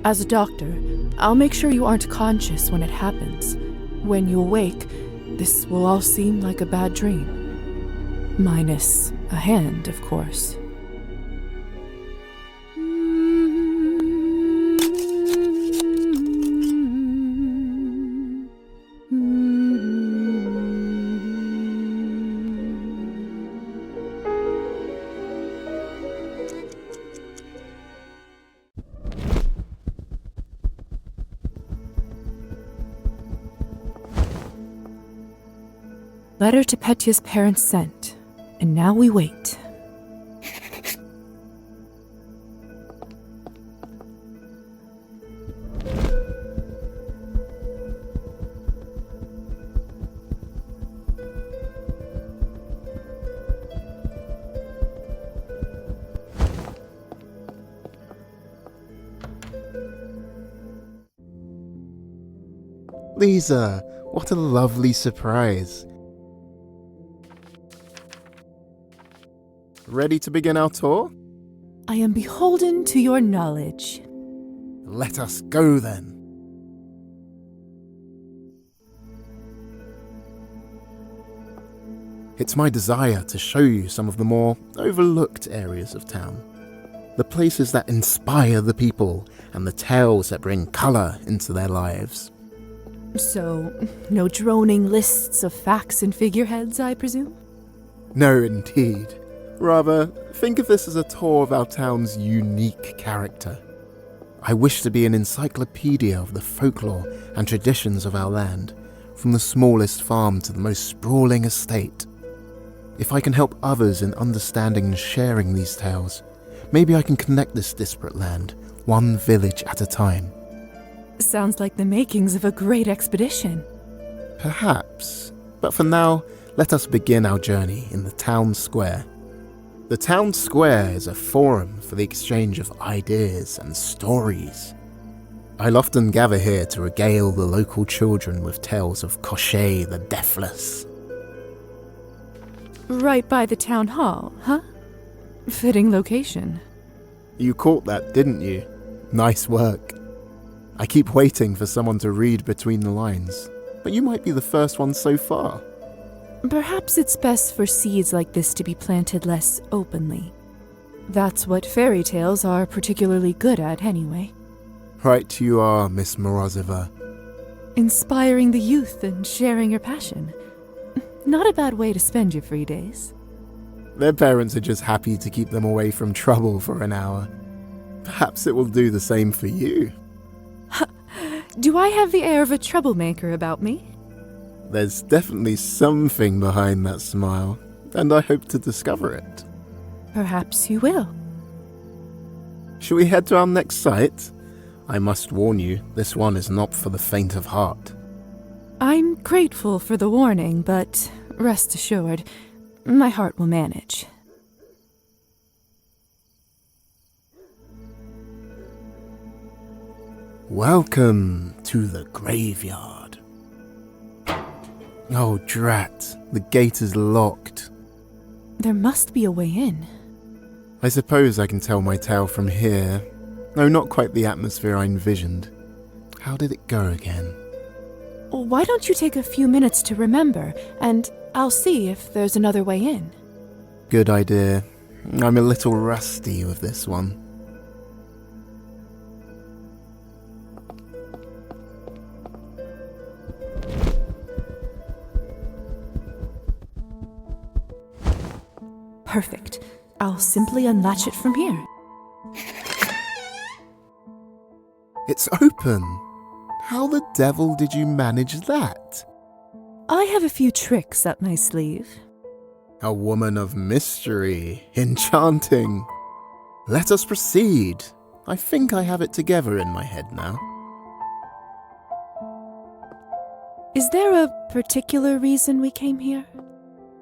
As a doctor, I'll make sure you aren't conscious when it happens. When you awake, this will all seem like a bad dream. Minus a hand, of course. Letter to Petya's parents sent, and now we wait. Lisa, what a lovely surprise. Ready to begin our tour? I am beholden to your knowledge. Let us go then. It's my desire to show you some of the more overlooked areas of town. The places that inspire the people and the tales that bring colour into their lives. So, no droning lists of facts and figureheads, I presume? No, indeed. Rather, think of this as a tour of our town's unique character. I wish to be an encyclopedia of the folklore and traditions of our land, from the smallest farm to the most sprawling estate. If I can help others in understanding and sharing these tales, maybe I can connect this disparate land, one village at a time. Sounds like the makings of a great expedition. Perhaps, but for now, let us begin our journey in the town square. The town square is a forum for the exchange of ideas and stories. I'll often gather here to regale the local children with tales of Koshchei the Deathless. Right by the town hall, huh? Fitting location. You caught that, didn't you? Nice work. I keep waiting for someone to read between the lines, but you might be the first one so far. Perhaps it's best for seeds like this to be planted less openly. That's what fairy tales are particularly good at, anyway. Right you are, Miss Morozova. Inspiring the youth and sharing your passion. Not a bad way to spend your free days. Their parents are just happy to keep them away from trouble for an hour. Perhaps it will do the same for you. Do I have the air of a troublemaker about me? There's definitely something behind that smile, and I hope to discover it. Perhaps you will. Shall we head to our next site? I must warn you, this one is not for the faint of heart. I'm grateful for the warning, but rest assured, my heart will manage. Welcome to the graveyard. Oh, drat. The gate is locked. There must be a way in. I suppose I can tell my tale from here. No, not quite the atmosphere I envisioned. How did it go again? Why don't you take a few minutes to remember, and I'll see if there's another way in. Good idea. I'm a little rusty with this one. Perfect. I'll simply unlatch it from here. It's open. How the devil did you manage that? I have a few tricks up my sleeve. A woman of mystery. Enchanting. Let us proceed. I think I have it together in my head now. Is there a particular reason we came here?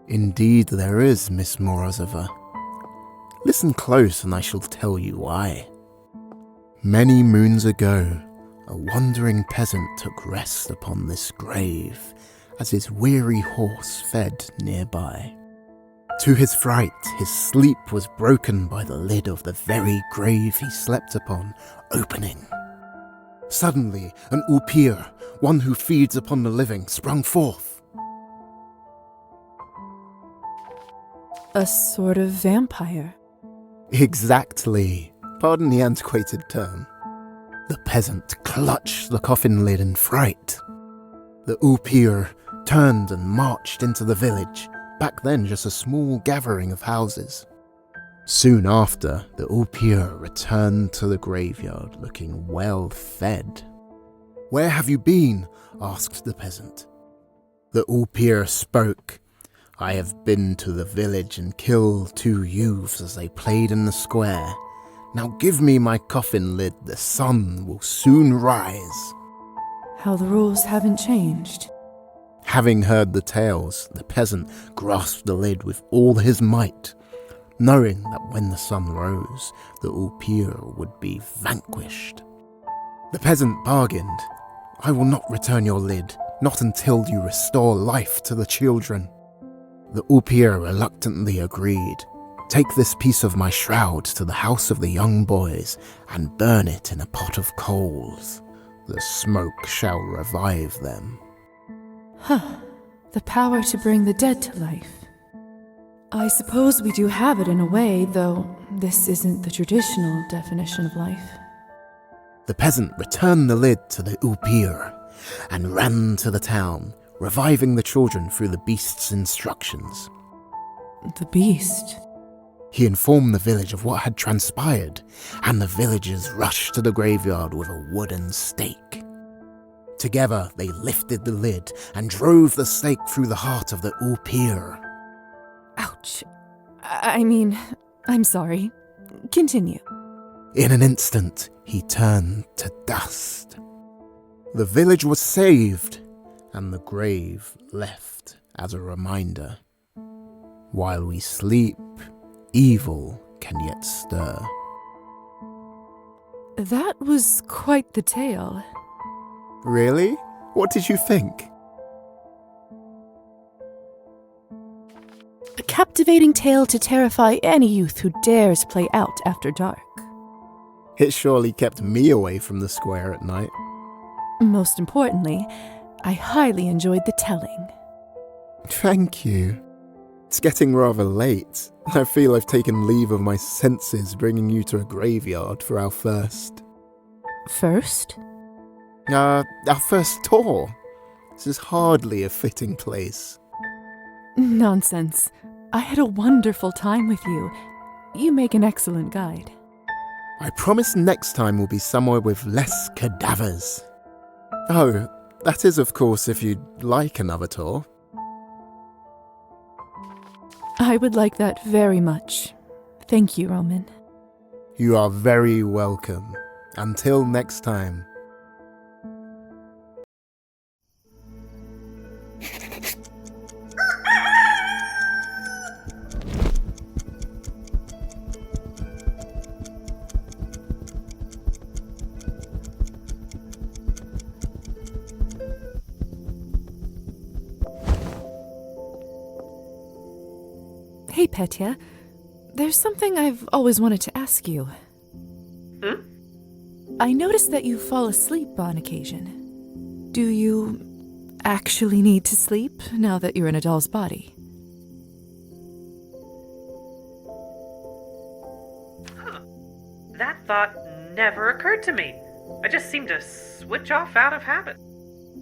Indeed there is, Miss Morozova. Listen close and I shall tell you why. Many moons ago, a wandering peasant took rest upon this grave as his weary horse fed nearby. To his fright, his sleep was broken by the lid of the very grave he slept upon opening. Suddenly, an oupir, one who feeds upon the living, sprung forth. A sort of vampire. Exactly. Pardon the antiquated term. The peasant clutched the coffin lid in fright. The oupir turned and marched into the village, back then just a small gathering of houses. Soon after, the oupir returned to the graveyard looking well fed. "Where have you been?" asked the peasant. The oupir spoke. "I have been to the village and killed 2 youths as they played in the square. Now give me my coffin lid, the sun will soon rise." How the rules haven't changed. Having heard the tales, the peasant grasped the lid with all his might, knowing that when the sun rose, the oupir would be vanquished. The peasant bargained. "I will not return your lid, not until you restore life to the children." The oupir reluctantly agreed. "Take this piece of my shroud to the house of the young boys and burn it in a pot of coals. The smoke shall revive them." The power to bring the dead to life. I suppose we do have it in a way, though this isn't the traditional definition of life. The peasant returned the lid to the oupir and ran to the town, reviving the children through the beast's instructions. The beast? He informed the village of what had transpired, and the villagers rushed to the graveyard with a wooden stake. Together, they lifted the lid and drove the stake through the heart of the oupir. Ouch. I'm sorry. Continue. In an instant, he turned to dust. The village was saved, and the grave left as a reminder. While we sleep, evil can yet stir. That was quite the tale. Really? What did you think? A captivating tale to terrify any youth who dares play out after dark. It surely kept me away from the square at night. Most importantly, I highly enjoyed the telling. Thank you. It's getting rather late. I feel I've taken leave of my senses bringing you to a graveyard for our first... First? Our first tour. This is hardly a fitting place. Nonsense. I had a wonderful time with you. You make an excellent guide. I promise next time will be somewhere with less cadavers. Oh, that is of course if you'd like another tour. I would like that very much. Thank you, Roman. You are very welcome. Until next time. Hey, Petya. There's something I've always wanted to ask you. I noticed that you fall asleep on occasion. Do you actually need to sleep now that you're in a doll's body? That thought never occurred to me. I just seem to switch off out of habit.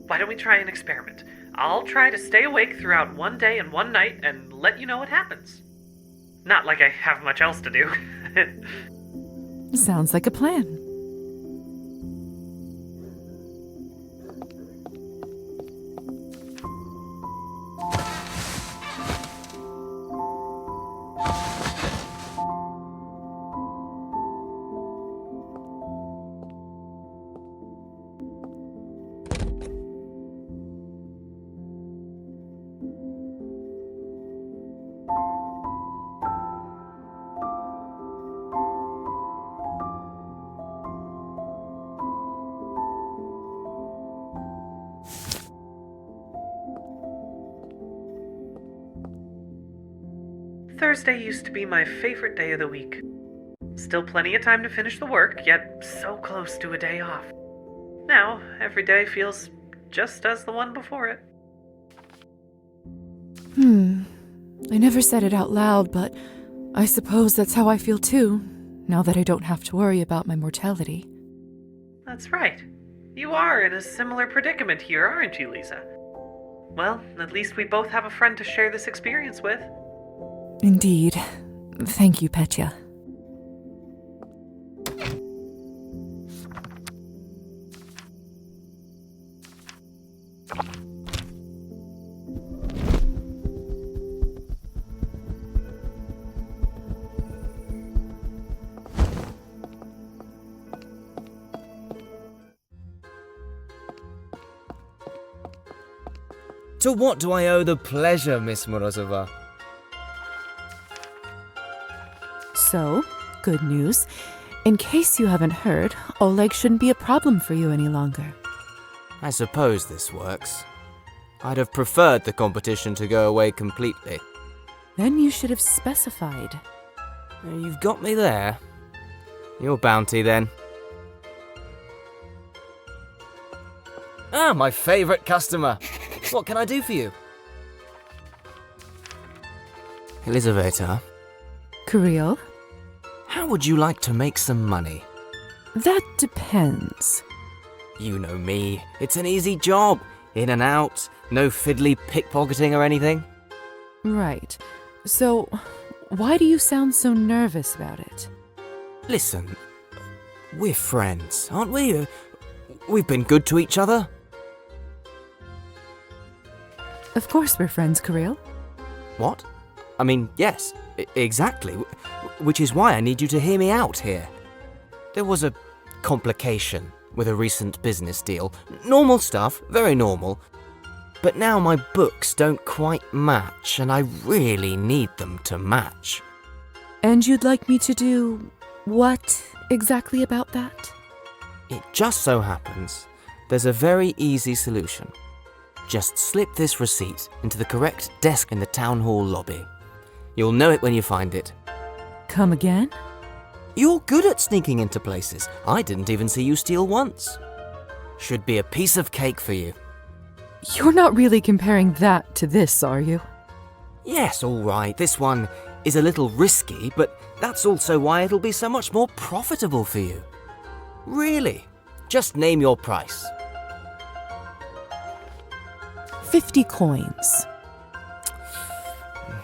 Why don't we try an experiment? I'll try to stay awake throughout one day and one night and let you know what happens. Not like I have much else to do. Sounds like a plan. Thursday used to be my favorite day of the week. Still plenty of time to finish the work, yet so close to a day off. Now, every day feels just as the one before it. I never said it out loud, but I suppose that's how I feel too, now that I don't have to worry about my mortality. That's right. You are in a similar predicament here, aren't you, Lisa? Well, at least we both have a friend to share this experience with. Indeed. Thank you, Petya. To what do I owe the pleasure, Miss Morozova? So, good news. In case you haven't heard, Oleg shouldn't be a problem for you any longer. I suppose this works. I'd have preferred the competition to go away completely. Then you should have specified. You've got me there. Your bounty, then. Ah, my favourite customer. What can I do for you? Elizaveta, Kirill? how would you like to make some money? That depends. You know me. It's an easy job. In and out. No fiddly pickpocketing or anything. Right. So, why do you sound so nervous about it? Listen, we're friends, aren't we? We've been good to each other. Of course we're friends, Kirill. What? I mean, yes, exactly. Which is why I need you to hear me out here. There was a complication with a recent business deal. Normal stuff, very normal. But now my books don't quite match, and I really need them to match. And you'd like me to do what exactly about that? It just so happens there's a very easy solution. Just slip this receipt into the correct desk in the town hall lobby. You'll know it when you find it. Come again? You're good at sneaking into places. I didn't even see you steal once. Should be a piece of cake for you. You're not really comparing that to this, are you? Yes, all right, this one is a little risky, but that's also why it'll be so much more profitable for you. Really, just name your price. 50 coins.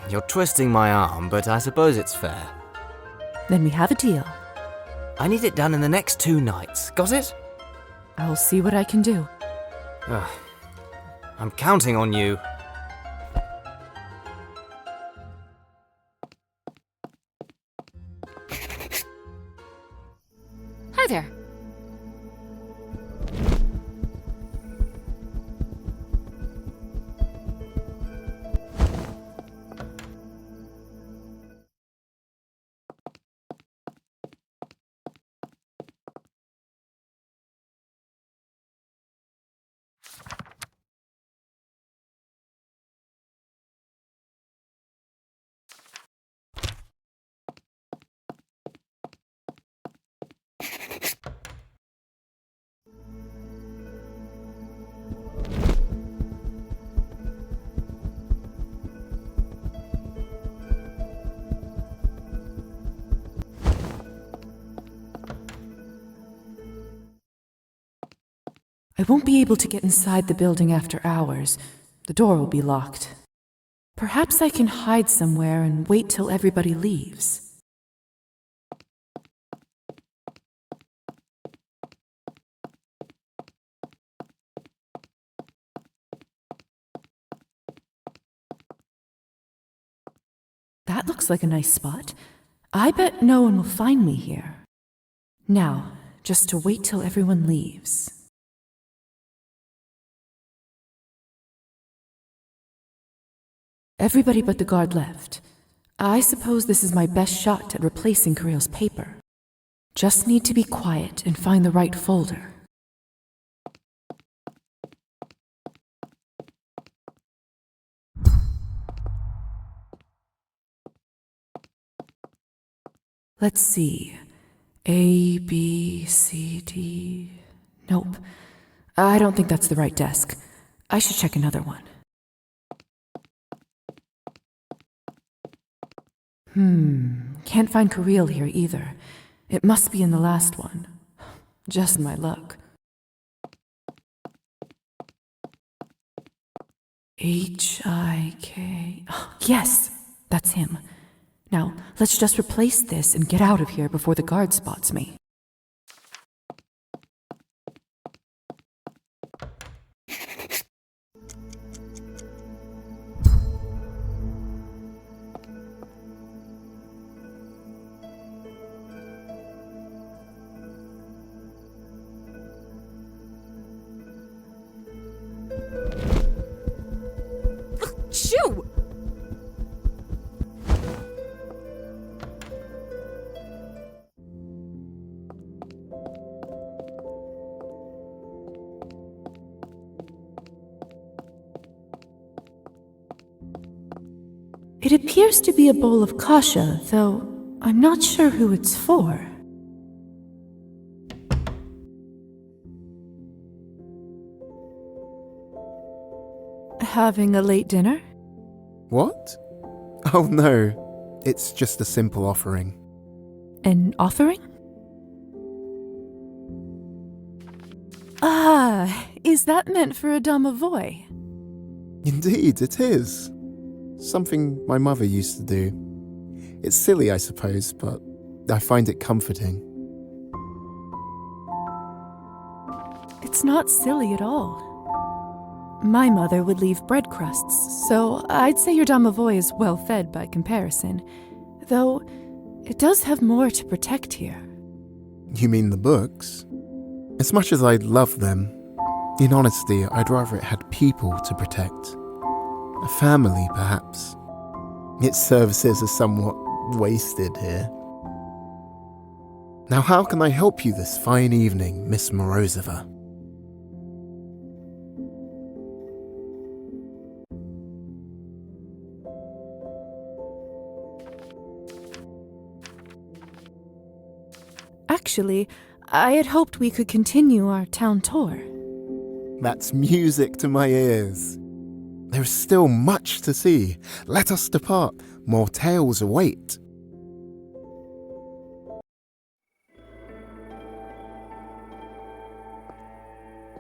You're twisting my arm, but I suppose it's fair. Then we have a deal. I need it done in the next 2 nights. Got it? I'll see what I can do. Ugh. I'm counting on you. Hi there. I won't be able to get inside the building after hours. The door will be locked. Perhaps I can hide somewhere and wait till everybody leaves. That looks like a nice spot. I bet no one will find me here. Now, just to wait till everyone leaves. Everybody but the guard left. I suppose this is my best shot at replacing Kirill's paper. Just need to be quiet and find the right folder. Let's see. A, B, C, D... Nope. I don't think that's the right desk. I should check another one. Can't find Kirill here either. It must be in the last one. Just my luck. H-I-K... Yes, that's him. Now, let's just replace this and get out of here before the guard spots me. Shoo! It appears to be a bowl of kasha, though I'm not sure who it's for. Having a late dinner? What? Oh no, it's just a simple offering. An offering? Ah, is that meant for a domovoi? Indeed, it is. Something my mother used to do. It's silly, I suppose, but I find it comforting. It's not silly at all. My mother would leave bread crusts, so I'd say your domovoi is well fed by comparison. Though, it does have more to protect here. You mean the books? As much as I'd love them, in honesty, I'd rather it had people to protect. A family, perhaps. Its services are somewhat wasted here. Now how can I help you this fine evening, Miss Morozova? Actually, I had hoped we could continue our town tour. That's music to my ears. There is still much to see. Let us depart. More tales await.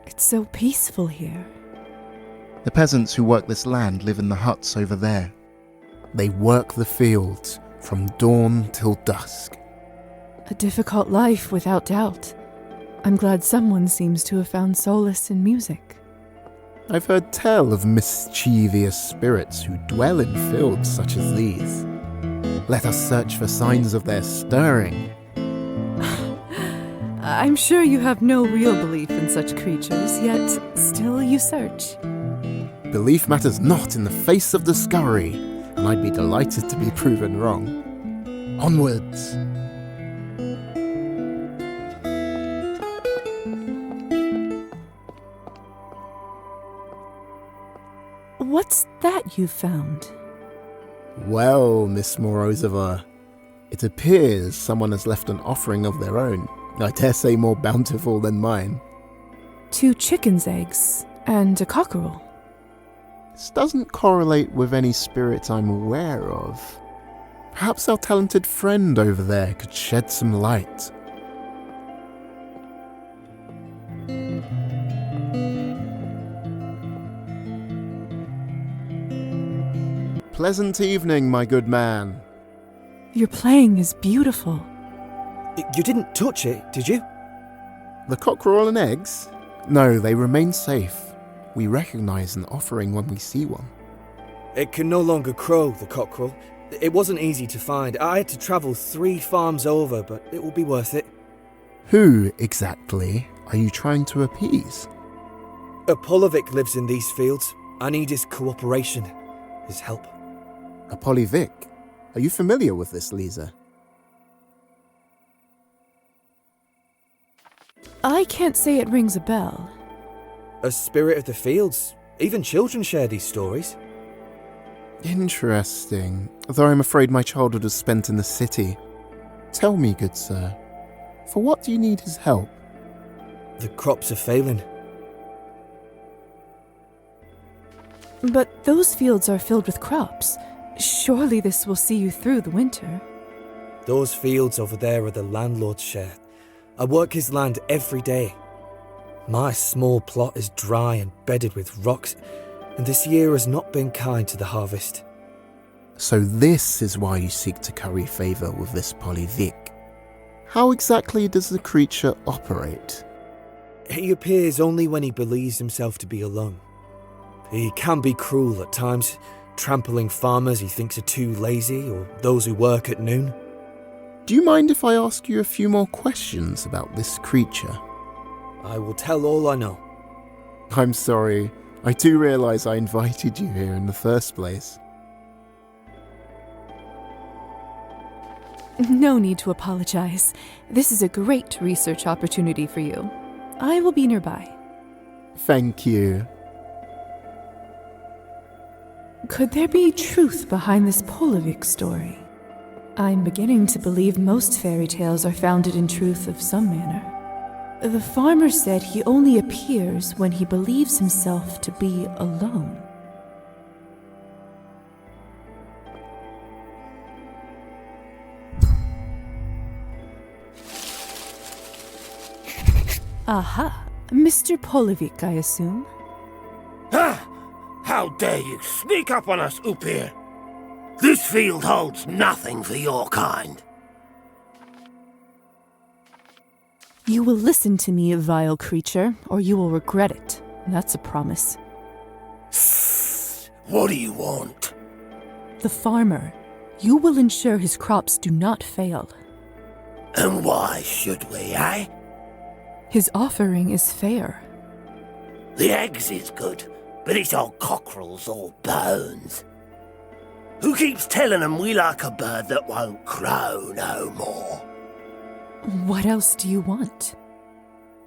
It's so peaceful here. The peasants who work this land live in the huts over there. They work the fields from dawn till dusk. A difficult life, without doubt. I'm glad someone seems to have found solace in music. I've heard tell of mischievous spirits who dwell in fields such as these. Let us search for signs of their stirring. I'm sure you have no real belief in such creatures, yet still you search. Belief matters not in the face of discovery, and I'd be delighted to be proven wrong. Onwards! What's that you found? Well, Miss Morozova, it appears someone has left an offering of their own. I dare say more bountiful than mine. 2 chicken's eggs and a cockerel. This doesn't correlate with any spirit I'm aware of. Perhaps our talented friend over there could shed some light. Pleasant evening, my good man. Your playing is beautiful. You didn't touch it, did you? The cockerel and eggs? No, they remain safe. We recognize an offering when we see one. It can no longer crow, the cockerel. It wasn't easy to find. I had to travel 3 farms over, but it will be worth it. Who, exactly, are you trying to appease? A Polovic lives in these fields. I need his cooperation, his help. A Polyvic? Are you familiar with this, Lisa? I can't say it rings a bell. A spirit of the fields. Even children share these stories. Interesting, though I'm afraid my childhood was spent in the city. Tell me, good sir, for what do you need his help? The crops are failing. But those fields are filled with crops. Surely this will see you through the winter. Those fields over there are the landlord's share. I work his land every day. My small plot is dry and bedded with rocks, and this year has not been kind to the harvest. So this is why you seek to curry favour with this Polyvic. How exactly does the creature operate? He appears only when he believes himself to be alone. He can be cruel at times, trampling farmers he thinks are too lazy or those who work at noon. Do you mind if I ask you a few more questions about this creature? I will tell all I know. I'm sorry, I do realise I invited you here in the first place. No need to apologize. This is a great research opportunity for you. I will be nearby. Thank you. Could there be truth behind this Polyvic story? I'm beginning to believe most fairy tales are founded in truth of some manner. The farmer said he only appears when he believes himself to be alone. Aha, Mr. Polyvic, I assume. Ah! How dare you sneak up on us, Upir! This field holds nothing for your kind. You will listen to me, vile creature, or you will regret it. That's a promise. What do you want? The farmer. You will ensure his crops do not fail. And why should we, eh? His offering is fair. The eggs is good, but it's all cockerels or bones. Who keeps telling them we like a bird that won't crow no more? What else do you want?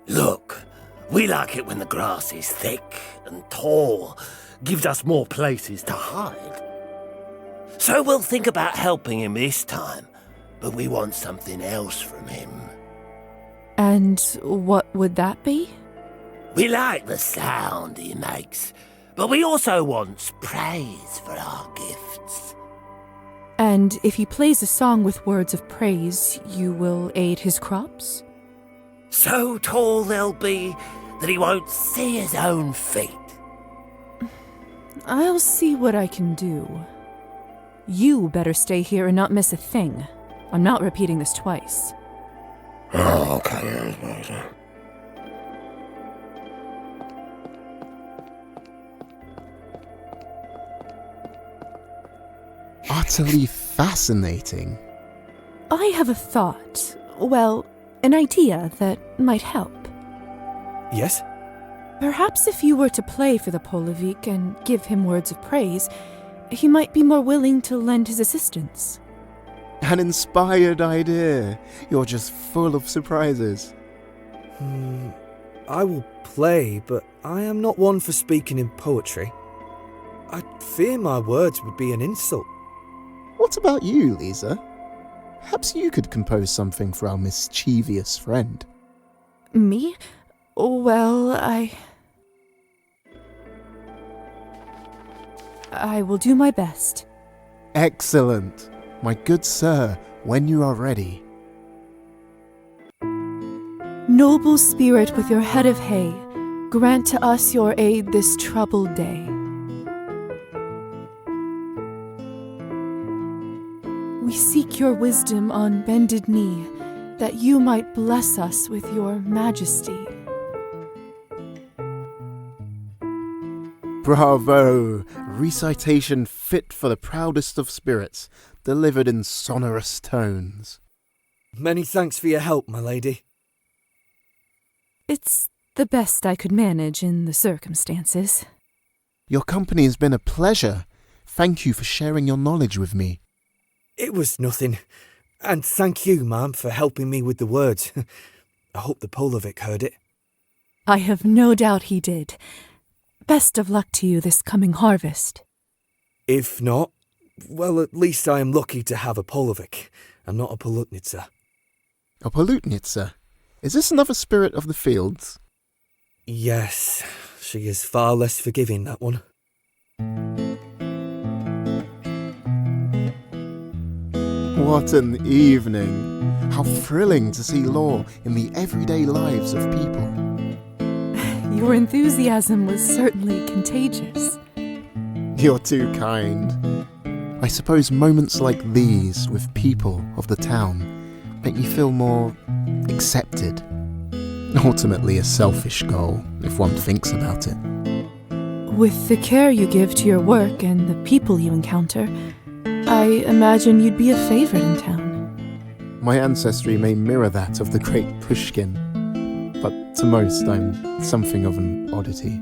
Look, we like it when the grass is thick and tall, gives us more places to hide. So we'll think about helping him this time, but we want something else from him. And what would that be? We like the sound he makes, but we also want praise for our gifts. And if he plays a song with words of praise, you will aid his crops? So tall they'll be that he won't see his own feet. I'll see what I can do. You better stay here and not miss a thing. I'm not repeating this twice. Okay. Utterly fascinating. I have a thought. Well, an idea that might help. Yes? Perhaps if you were to play for the Polyvic and give him words of praise, he might be more willing to lend his assistance. An inspired idea. You're just full of surprises. I will play, but I am not one for speaking in poetry. I fear my words would be an insult. What about you, Lisa? Perhaps you could compose something for our mischievous friend. Me? Well, I will do my best. Excellent. My good sir, when you are ready. Noble spirit with your head of hay, grant to us your aid this troubled day. We seek your wisdom on bended knee, that you might bless us with your majesty. Bravo! Recitation fit for the proudest of spirits, delivered in sonorous tones. Many thanks for your help, my lady. It's the best I could manage in the circumstances. Your company has been a pleasure. Thank you for sharing your knowledge with me. It was nothing. And thank you, ma'am, for helping me with the words. I hope the Polyvic heard it. I have no doubt he did. Best of luck to you this coming harvest. If not, well, at least I am lucky to have a Polyvic, and not a Polutnitsa. A Polutnitsa? Is this another spirit of the fields? Yes, she is far less forgiving, that one. What an evening! How thrilling to see law in the everyday lives of people. Your enthusiasm was certainly contagious. You're too kind. I suppose moments like these with people of the town make me feel more accepted. Ultimately a selfish goal, if one thinks about it. With the care you give to your work and the people you encounter, I imagine you'd be a favorite in town. My ancestry may mirror that of the great Pushkin, but to most I'm something of an oddity.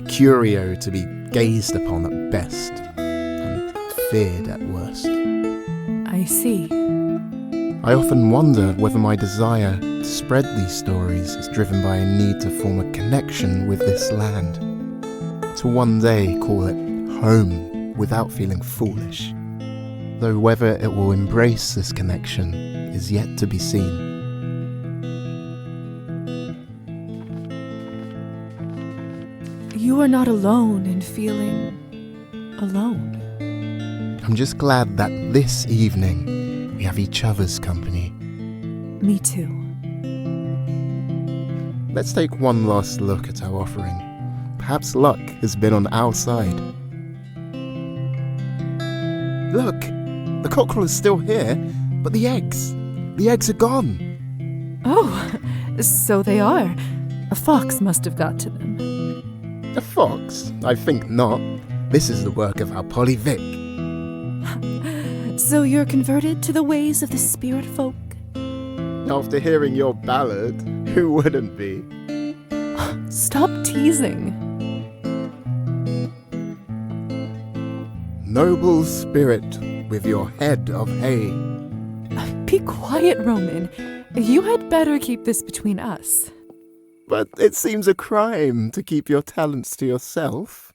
A curio to be gazed upon at best, and feared at worst. I see. I often wonder whether my desire to spread these stories is driven by a need to form a connection with this land, to one day call it home without feeling foolish, though whether it will embrace this connection is yet to be seen. You are not alone in feeling alone. I'm just glad that this evening we have each other's company. Me too. Let's take one last look at our offering. Perhaps luck has been on our side. Look! The cockerel is still here, but the eggs are gone. Oh, so they are. A fox must have got to them. A fox? I think not. This is the work of our Polly Vic. So you're converted to the ways of the spirit folk? After hearing your ballad, who wouldn't be? Stop teasing. Noble spirit with your head of hay. Be quiet, Roman. You had better keep this between us. But it seems a crime to keep your talents to yourself.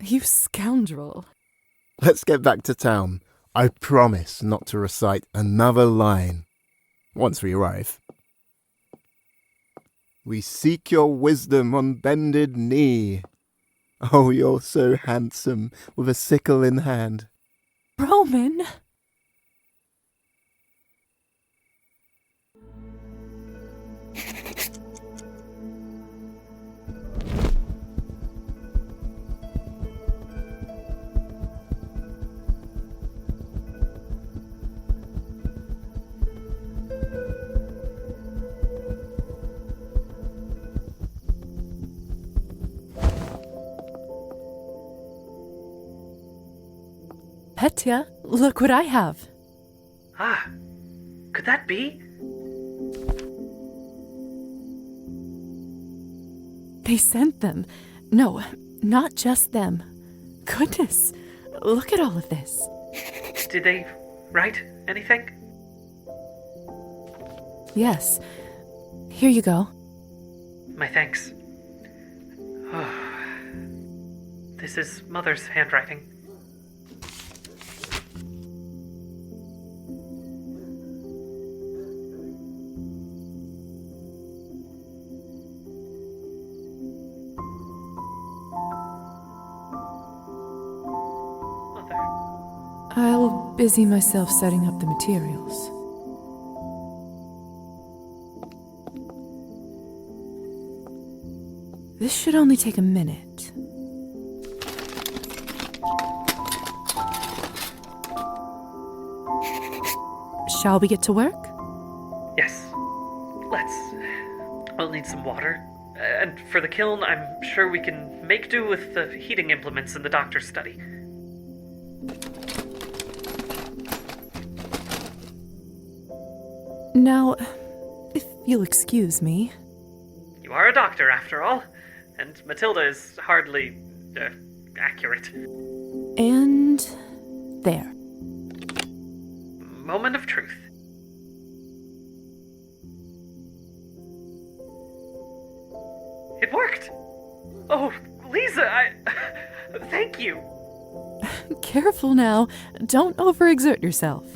You scoundrel. Let's get back to town. I promise not to recite another line once we arrive. We seek your wisdom on bended knee. Oh, you're so handsome, with a sickle in hand. Roman! Petya, look what I have. Ah, could that be? They sent them. No, not just them. Goodness, look at all of this. Did they write anything? Yes. Here you go. My thanks. Oh, this is Mother's handwriting. I'll busy myself setting up the materials. This should only take a minute. Shall we get to work? Yes. Let's. We'll need some water. And for the kiln, I'm sure we can make do with the heating implements in the doctor's study. Now, if you'll excuse me. You are a doctor, after all, and Matilda is hardly accurate. And there. Moment of truth. It worked! Oh, Lisa, thank you! Careful now. Don't overexert yourself.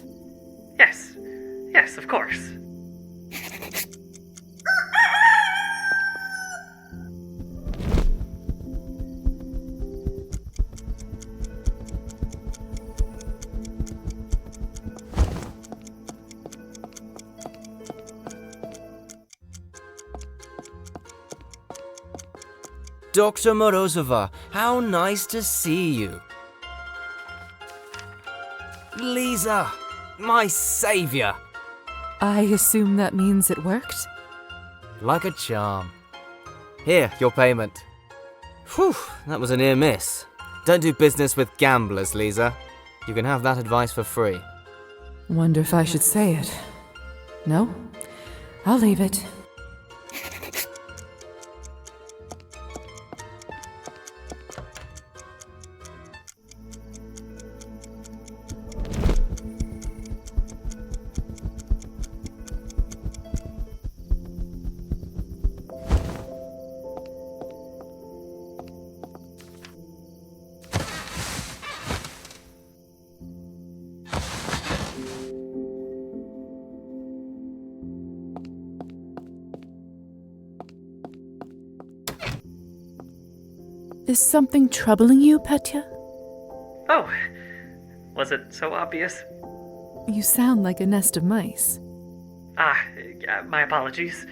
Yes, of course. Dr. Morozova, how nice to see you. Lisa, my savior. I assume that means it worked? Like a charm. Here, your payment. Whew, that was a near miss. Don't do business with gamblers, Lisa. You can have that advice for free. Wonder if I should say it. No? I'll leave it. Is something troubling you, Petya? Oh, was it so obvious? You sound like a nest of mice. My apologies.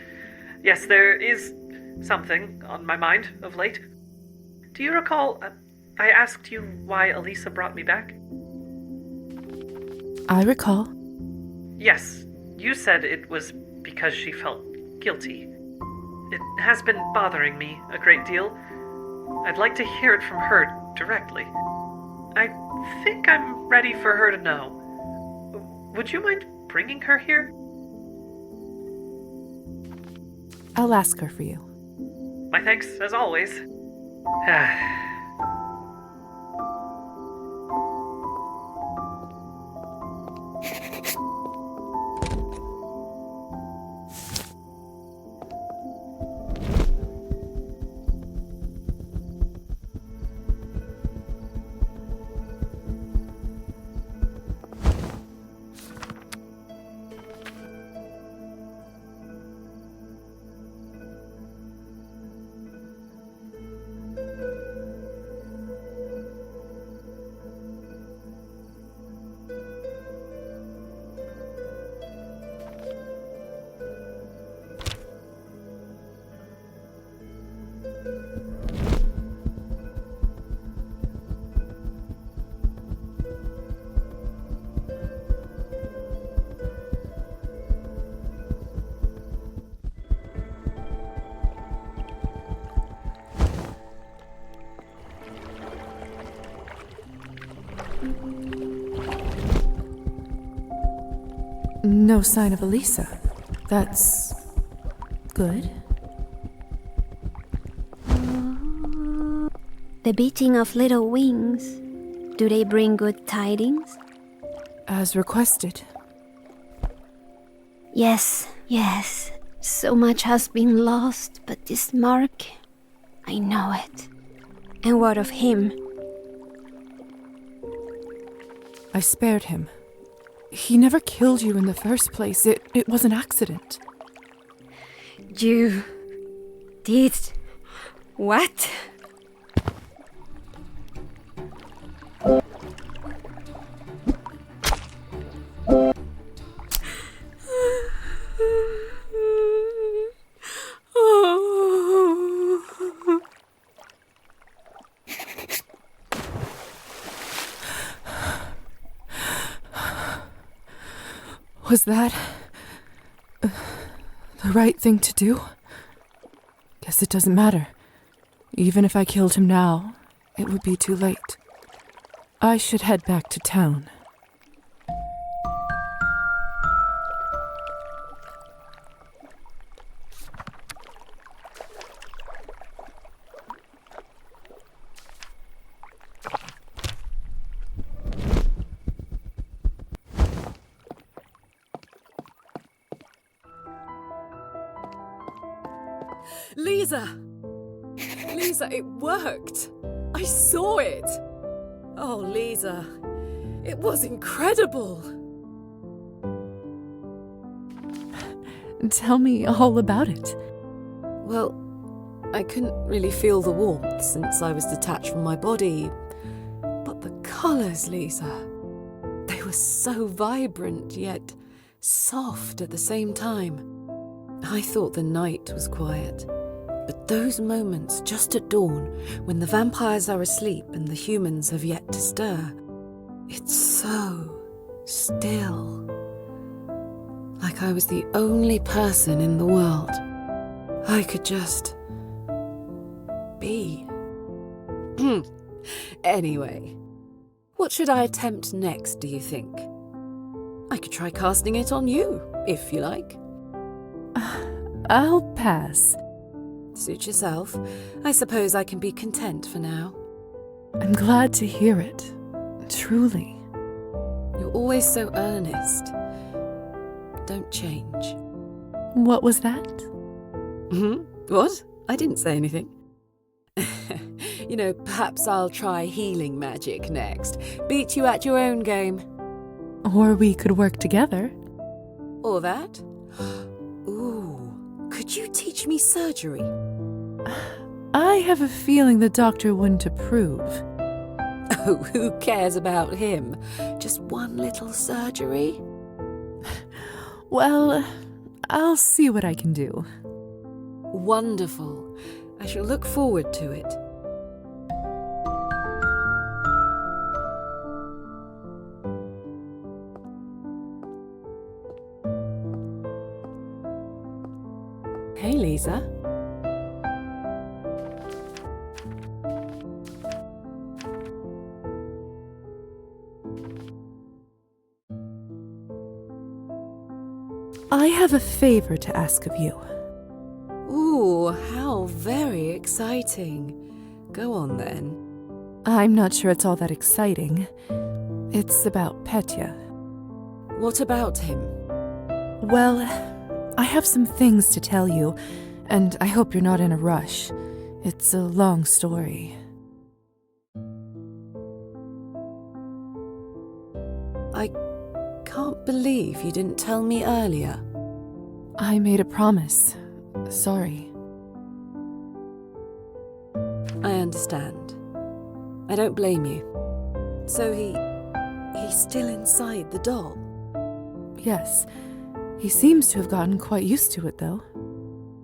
Yes, there is something on my mind of late. Do you recall, I asked you why Elisa brought me back? I recall. Yes, you said it was because she felt guilty. It has been bothering me a great deal. I'd like to hear it from her directly. I think I'm ready for her to know. Would you mind bringing her here? I'll ask her for you. My thanks, as always. No sign of Elisa. That's good. The beating of little wings. Do they bring good tidings? As requested. Yes, yes. So much has been lost, but this mark, I know it. And what of him? I spared him. He never killed you in the first place. It was an accident. You did what? Was that the right thing to do? Guess it doesn't matter. Even if I killed him now, it would be too late. I should head back to town. Lisa! Lisa, it worked! I saw it! Oh, Lisa, it was incredible! Tell me all about it. Well, I couldn't really feel the warmth since I was detached from my body. But the colours, Lisa, they were so vibrant yet soft at the same time. I thought the night was quiet, But those moments just at dawn, when the vampires are asleep and the humans have yet to stir, it's so still. Like I was the only person in the world. I could just be. Anyway, what should I attempt next, do you think? I could try casting it on you, if you like. I'll pass. Suit yourself. I suppose I can be content for now. I'm glad to hear it. Truly. You're always so earnest. Don't change. What was that? What? I didn't say anything. You know, perhaps I'll try healing magic next. Beat you at your own game. Or we could work together. Or that? Ooh, could you teach me surgery? I have a feeling the doctor wouldn't approve. Oh, who cares about him? Just one little surgery? Well, I'll see what I can do. Wonderful. I shall look forward to it. Hey, Lisa. I have a favor to ask of you. Ooh, how very exciting. Go on then. I'm not sure it's all that exciting. It's about Petya. What about him? Well, I have some things to tell you, and I hope you're not in a rush. It's a long story. I can't believe you didn't tell me earlier. I made a promise. Sorry. I understand. I don't blame you. So he's still inside the doll? Yes. He seems to have gotten quite used to it, though.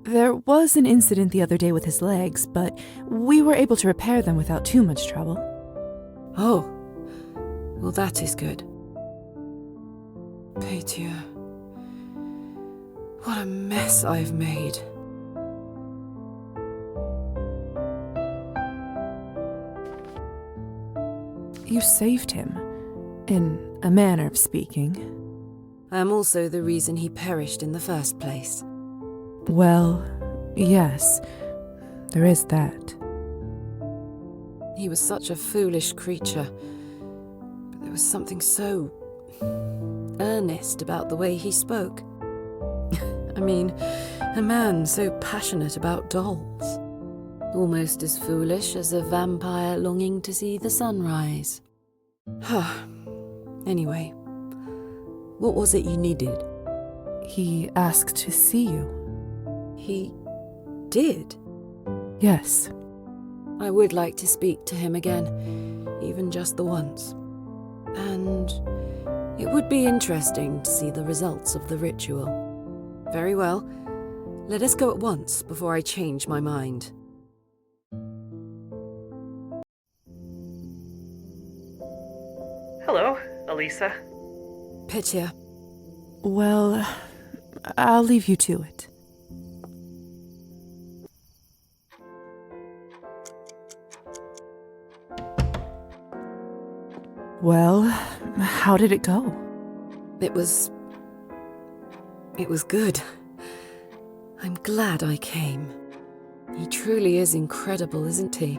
There was an incident the other day with his legs, but we were able to repair them without too much trouble. Oh, well, that is good. Petya, what a mess I've made. You saved him, in a manner of speaking. I am also the reason he perished in the first place. Well, yes, there is that. He was such a foolish creature, but there was something so earnest about the way he spoke. I mean, a man so passionate about dolls. Almost as foolish as a vampire longing to see the sunrise. Anyway, what was it you needed? He asked to see you. He did? Yes. I would like to speak to him again, even just the once. And it would be interesting to see the results of the ritual. Very well. Let us go at once before I change my mind. Hello, Elisa. Petya. Well, I'll leave you to it. Well, how did it go? It was good. I'm glad I came. He truly is incredible, isn't he?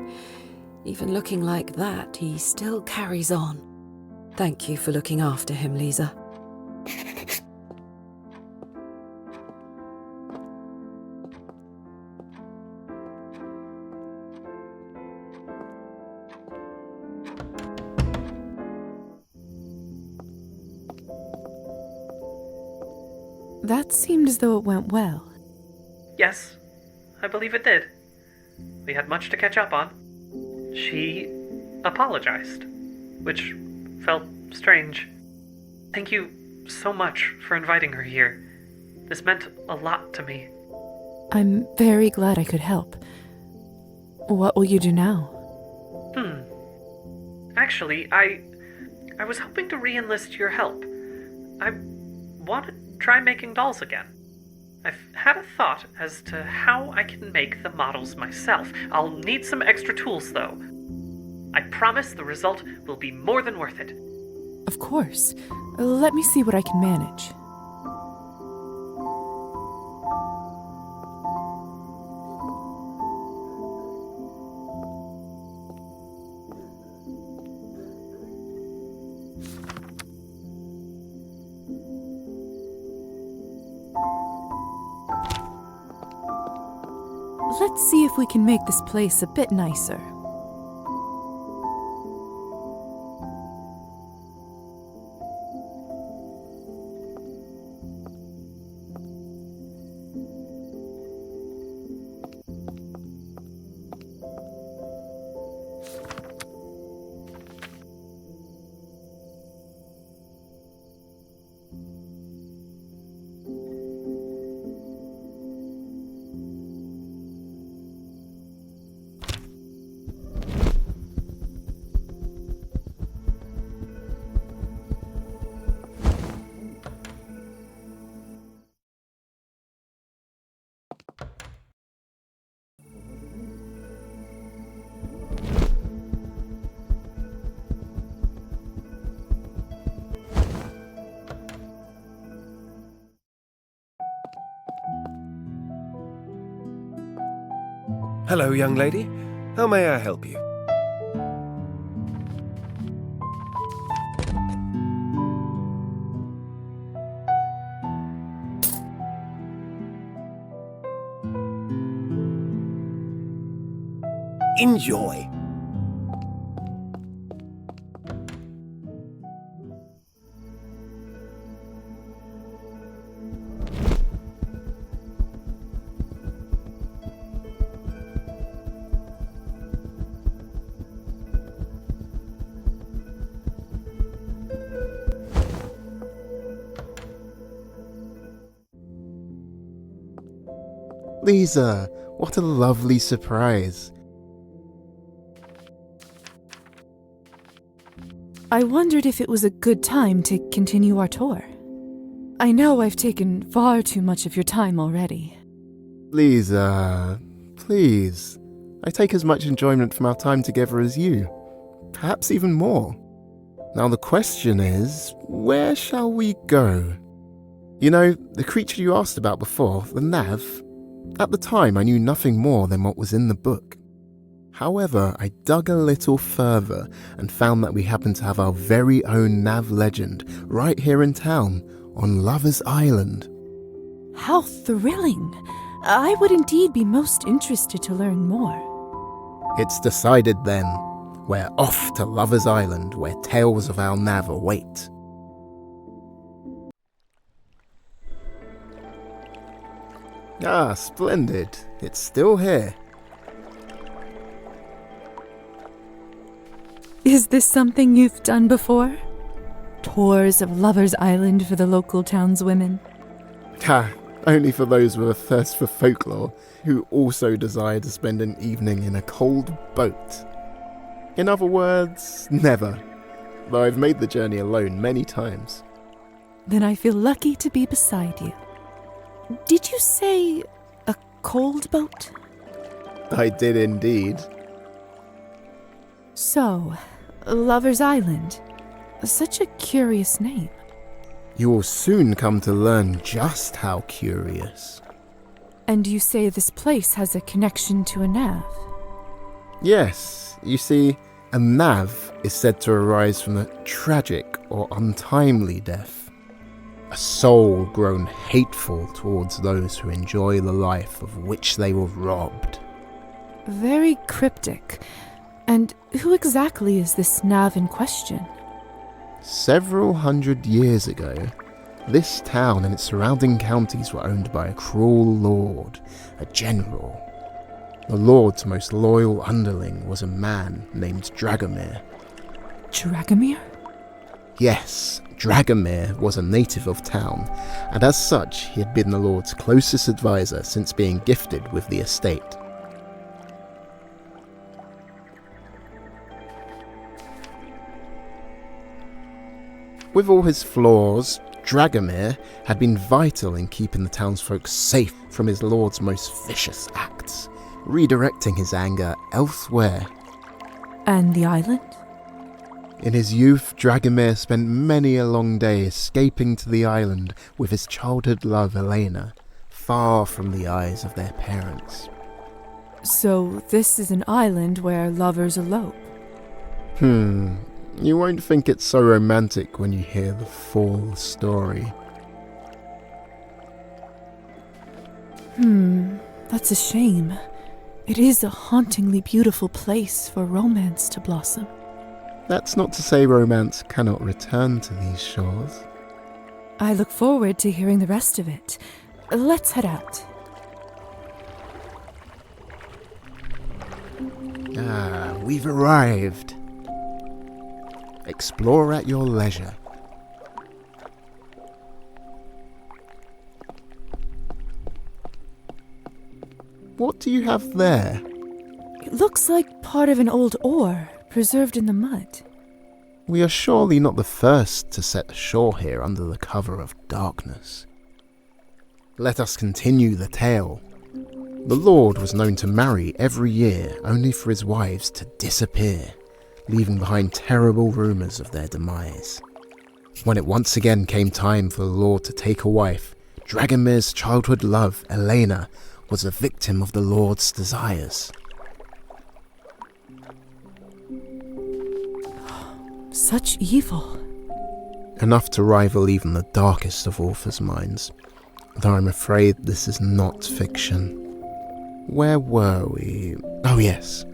Even looking like that, he still carries on. Thank you for looking after him, Lisa. That seemed as though it went well. Yes, I believe it did. We had much to catch up on. She apologized, which felt strange. Thank you so much for inviting her here. This meant a lot to me. I'm very glad I could help. What will you do now? Actually, I was hoping to re-enlist your help. I want to try making dolls again. I've had a thought as to how I can make the models myself. I'll need some extra tools, though. I promise the result will be more than worth it. Of course. Let me see what I can manage. Let's see if we can make this place a bit nicer. Hello, young lady. How may I help you? Enjoy. Lisa, what a lovely surprise. I wondered if it was a good time to continue our tour. I know I've taken far too much of your time already. Lisa, please. I take as much enjoyment from our time together as you. Perhaps even more. Now the question is, where shall we go? You know, the creature you asked about before, the Nav, at the time I knew nothing more than what was in the book. However, I dug a little further and found that we happen to have our very own Nav legend right here in town, on Lover's Island. How thrilling! I would indeed be most interested to learn more. It's decided then. We're off to Lover's Island, where tales of our Nav await. Ah, splendid. It's still here. Is this something you've done before? Tours of Lover's Island for the local townswomen? Ha! Only for those with a thirst for folklore, who also desire to spend an evening in a cold boat. In other words, never. Though I've made the journey alone many times. Then I feel lucky to be beside you. Did you say a cold boat? I did indeed. So, Lover's Island. Such a curious name. You will soon come to learn just how curious. And you say this place has a connection to a Nav? Yes, you see, a Nav is said to arise from a tragic or untimely death. A soul grown hateful towards those who enjoy the life of which they were robbed. Very cryptic. And who exactly is this Nav in question? Several hundred years ago, this town and its surrounding counties were owned by a cruel lord, a general. The lord's most loyal underling was a man named Dragomir. Dragomir? Yes, Dragomir was a native of town, and as such he had been the Lord's closest advisor since being gifted with the estate. With all his flaws, Dragomir had been vital in keeping the townsfolk safe from his lord's most vicious acts, redirecting his anger elsewhere. And the island? In his youth, Dragomir spent many a long day escaping to the island with his childhood love Elena, far from the eyes of their parents. So this is an island where lovers elope? You won't think it's so romantic when you hear the full story. That's a shame. It is a hauntingly beautiful place for romance to blossom. That's not to say romance cannot return to these shores. I look forward to hearing the rest of it. Let's head out. We've arrived. Explore at your leisure. What do you have there? It looks like part of an old oar, preserved in the mud. We are surely not the first to set ashore here under the cover of darkness. Let us continue the tale. The Lord was known to marry every year, only for his wives to disappear, leaving behind terrible rumours of their demise. When it once again came time for the Lord to take a wife, Dragomir's childhood love, Elena, was a victim of the Lord's desires. Such evil. Enough to rival even the darkest of authors' minds, though I'm afraid this is not fiction. Where were we? Oh yes.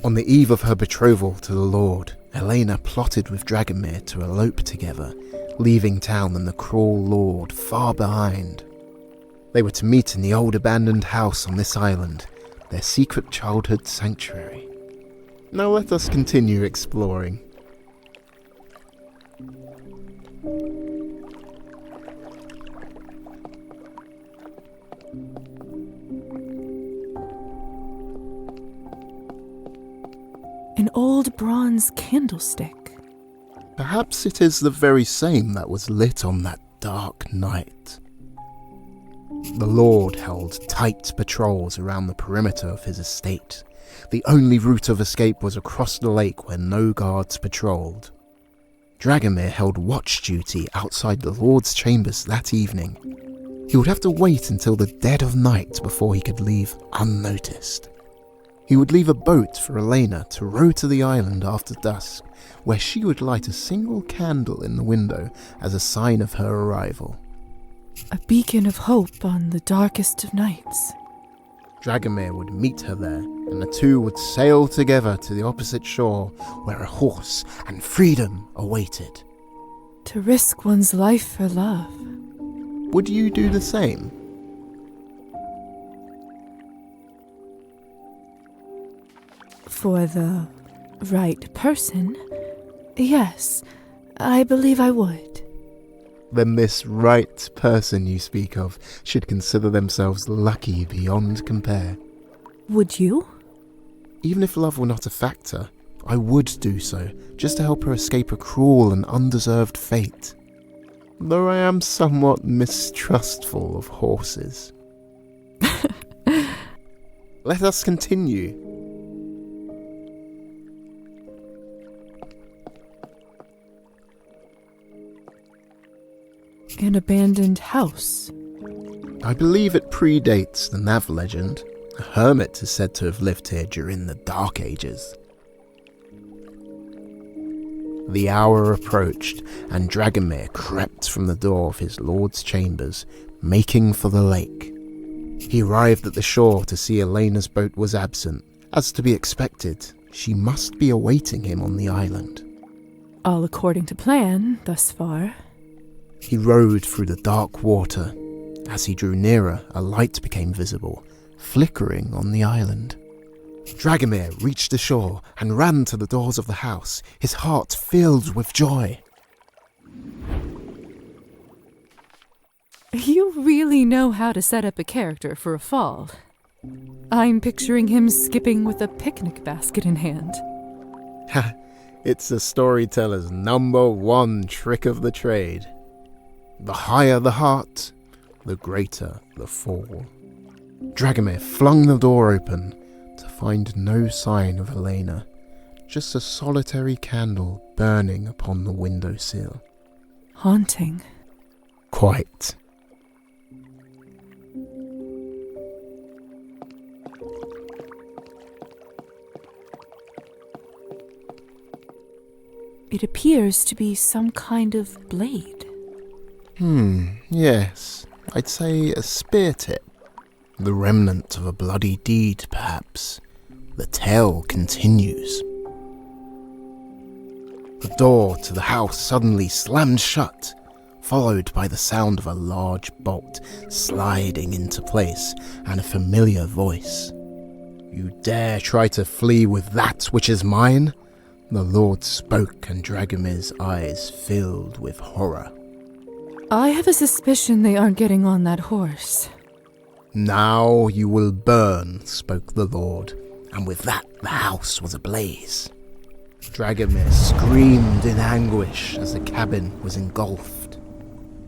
On the eve of her betrothal to the Lord, Elena plotted with Dragomir to elope together, leaving town and the cruel Lord far behind. They were to meet in the old abandoned house on this island, their secret childhood sanctuary. Now let us continue exploring. An old bronze candlestick. Perhaps it is the very same that was lit on that dark night. The Lord held tight patrols around the perimeter of his estate. The only route of escape was across the lake where no guards patrolled. Dragomir held watch duty outside the Lord's chambers that evening. He would have to wait until the dead of night before he could leave unnoticed. He would leave a boat for Elena to row to the island after dusk, where she would light a single candle in the window as a sign of her arrival. A beacon of hope on the darkest of nights. Dragomir would meet her there, and the two would sail together to the opposite shore, where a horse and freedom awaited. To risk one's life for love. Would you do the same? For the right person, yes, I believe I would. Then this right person you speak of should consider themselves lucky beyond compare. Would you? Even if love were not a factor, I would do so, just to help her escape a cruel and undeserved fate. Though I am somewhat mistrustful of horses. Let us continue. An abandoned house. I believe it predates the Nav legend. A hermit is said to have lived here during the Dark Ages. The hour approached, and Dragomir crept from the door of his lord's chambers, making for the lake. He arrived at the shore to see Elena's boat was absent. As to be expected, she must be awaiting him on the island. All according to plan, thus far. He rowed through the dark water. As he drew nearer, a light became visible, flickering on the island. Dragomir reached the shore and ran to the doors of the house, his heart filled with joy. You really know how to set up a character for a fall. I'm picturing him skipping with a picnic basket in hand. Ha! It's a storyteller's #1 trick of the trade. The higher the heart, the greater the fall. Dragomir flung the door open to find no sign of Elena, just a solitary candle burning upon the windowsill. Haunting. Quite. It appears to be some kind of blade. Yes. I'd say a spear tip. The remnant of a bloody deed, perhaps. The tale continues. The door to the house suddenly slammed shut, followed by the sound of a large bolt sliding into place and a familiar voice. You dare try to flee with that which is mine? The Lord spoke, and Dragomir's eyes filled with horror. I have a suspicion they aren't getting on that horse. Now you will burn, spoke the Lord, and with that the house was ablaze. Dragomir screamed in anguish as the cabin was engulfed.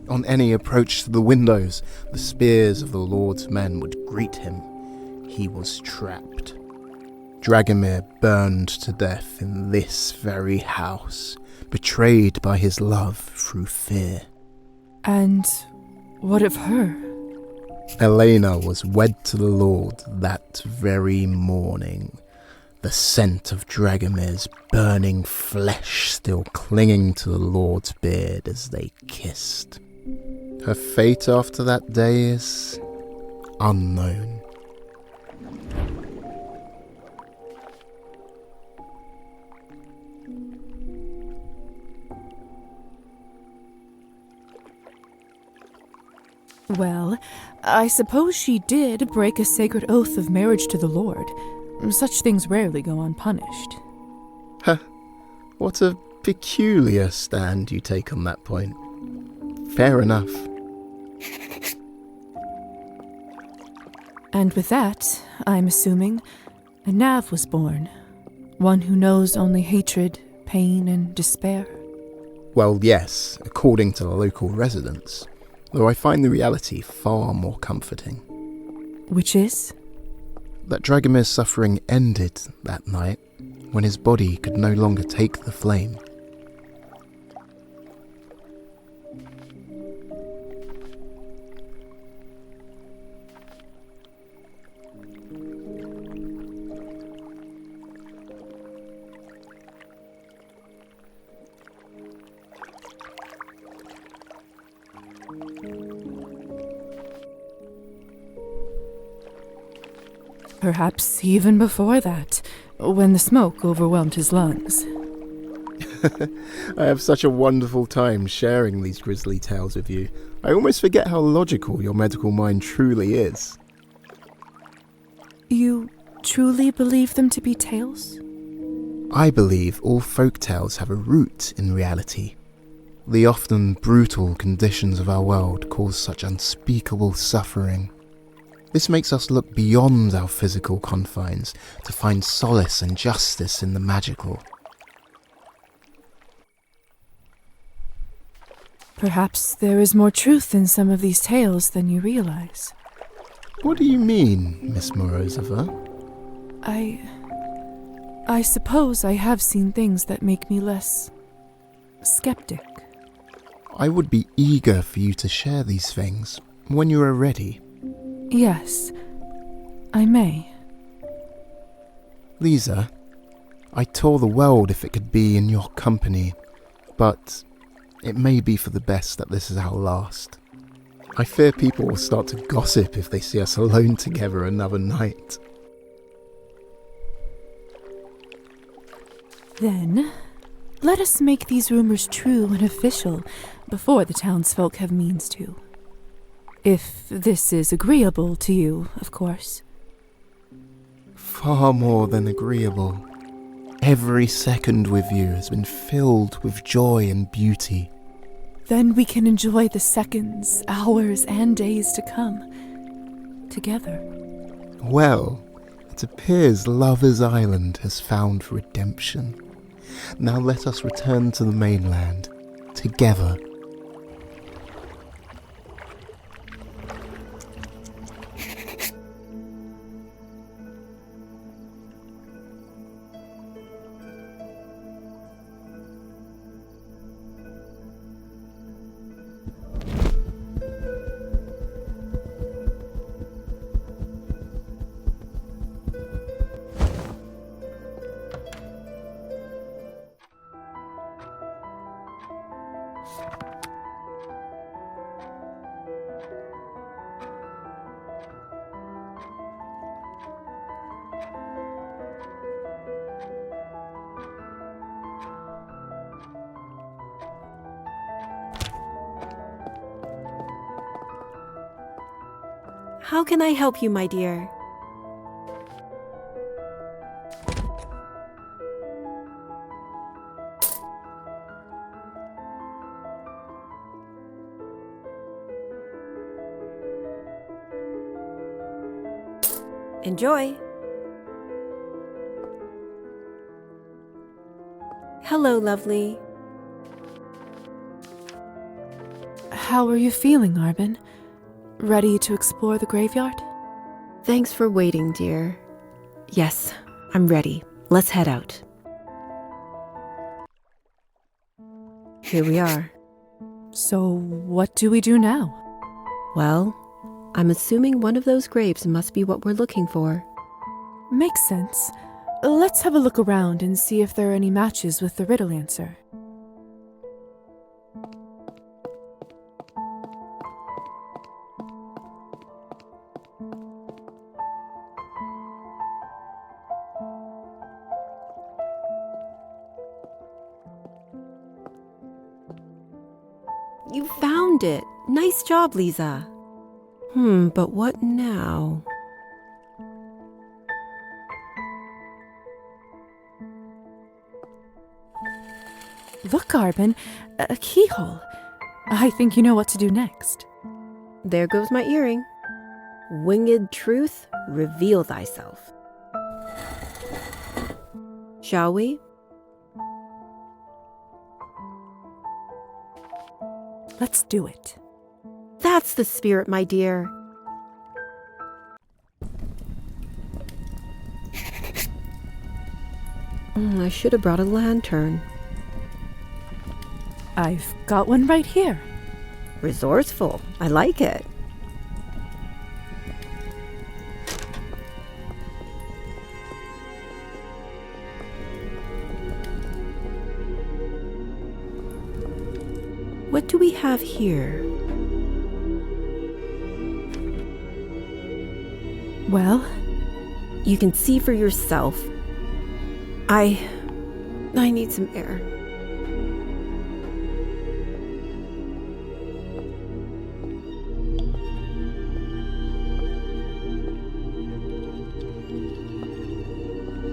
On any approach to the windows, the spears of the Lord's men would greet him. He was trapped. Dragomir burned to death in this very house, betrayed by his love through fear. And what of her? Elena was wed to the Lord that very morning, the scent of Dragomir's burning flesh still clinging to the Lord's beard as they kissed. Her fate after that day is unknown. Well, I suppose she did break a sacred oath of marriage to the Lord. Such things rarely go unpunished. What a peculiar stand you take on that point. Fair enough. And with that, I'm assuming, a Nav was born. One who knows only hatred, pain, and despair. Well, yes, according to the local residents. Though I find the reality far more comforting. Which is? That Dragomir's suffering ended that night, when his body could no longer take the flame. Perhaps even before that, when the smoke overwhelmed his lungs. I have such a wonderful time sharing these grisly tales with you. I almost forget how logical your medical mind truly is. You truly believe them to be tales? I believe all folk tales have a root in reality. The often brutal conditions of our world cause such unspeakable suffering. This makes us look beyond our physical confines to find solace and justice in the magical. Perhaps there is more truth in some of these tales than you realize. What do you mean, Miss Morozova? I suppose I have seen things that make me less skeptic. I would be eager for you to share these things when you are ready. Yes, I may. Lisa, I'd tour the world if it could be in your company, but it may be for the best that this is our last. I fear people will start to gossip if they see us alone together another night. Then, let us make these rumors true and official before the townsfolk have means to. If this is agreeable to you, of course. Far more than agreeable. Every second with you has been filled with joy and beauty. Then we can enjoy the seconds, hours, and days to come together. Well, it appears Lover's Island has found redemption. Now let us return to the mainland, together. How can I help you, my dear? Enjoy. Hello, lovely. How are you feeling, Arbin? Ready to explore the graveyard? Thanks for waiting, dear. Yes, I'm ready. Let's head out. Here we are. So, what do we do now? Well, I'm assuming one of those graves must be what we're looking for. Makes sense. Let's have a look around and see if there are any matches with the riddle answer. You found it! Nice job, Lisa. But what now? Look, Arbin, a keyhole. I think you know what to do next. There goes my earring. Winged truth, reveal thyself. Shall we? Let's do it. That's the spirit, my dear. I should have brought a lantern. I've got one right here. Resourceful. I like it. What do we have here? Well, you can see for yourself. I need some air.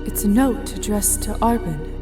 It's a note addressed to Arbin.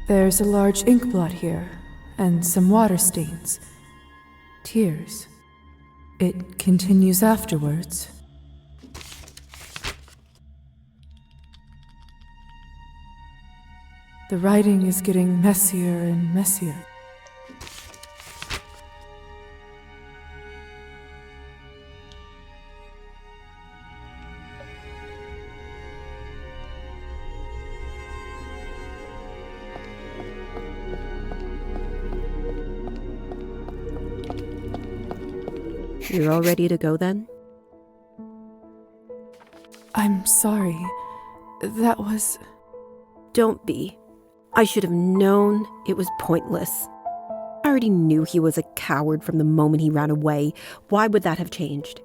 There's a large ink blot here, and some water stains. Tears. It continues afterwards. The writing is getting messier and messier. You're all ready to go then? I'm sorry. That was... Don't be. I should have known it was pointless. I already knew he was a coward from the moment he ran away. Why would that have changed?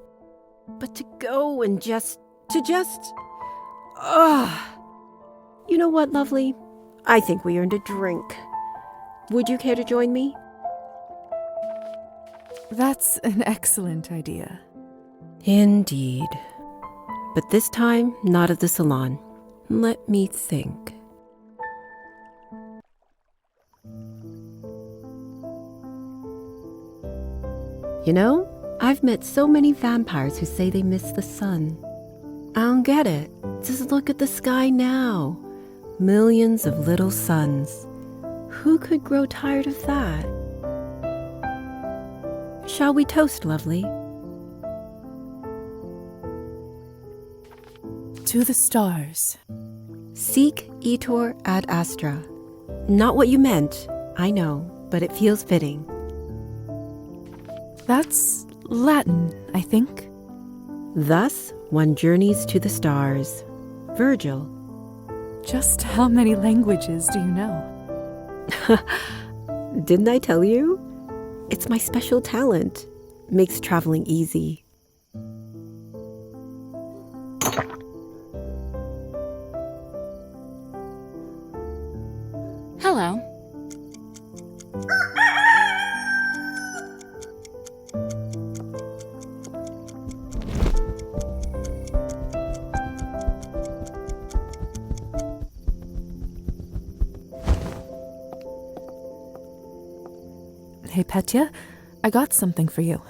But to go and just... Ugh. You know what, lovely? I think we earned a drink. Would you care to join me? That's an excellent idea. Indeed. But this time, not at the salon. Let me think. You know, I've met so many vampires who say they miss the sun. I don't get it. Just look at the sky now. Millions of little suns. Who could grow tired of that? Shall we toast, lovely? To the stars. Sic itur ad astra. Not what you meant, I know, but it feels fitting. That's Latin, I think. Thus, one journeys to the stars. Virgil. Just how many languages do you know? Didn't I tell you? It's my special talent. Makes traveling easy. Hello. Hey, Petya, I got something for you.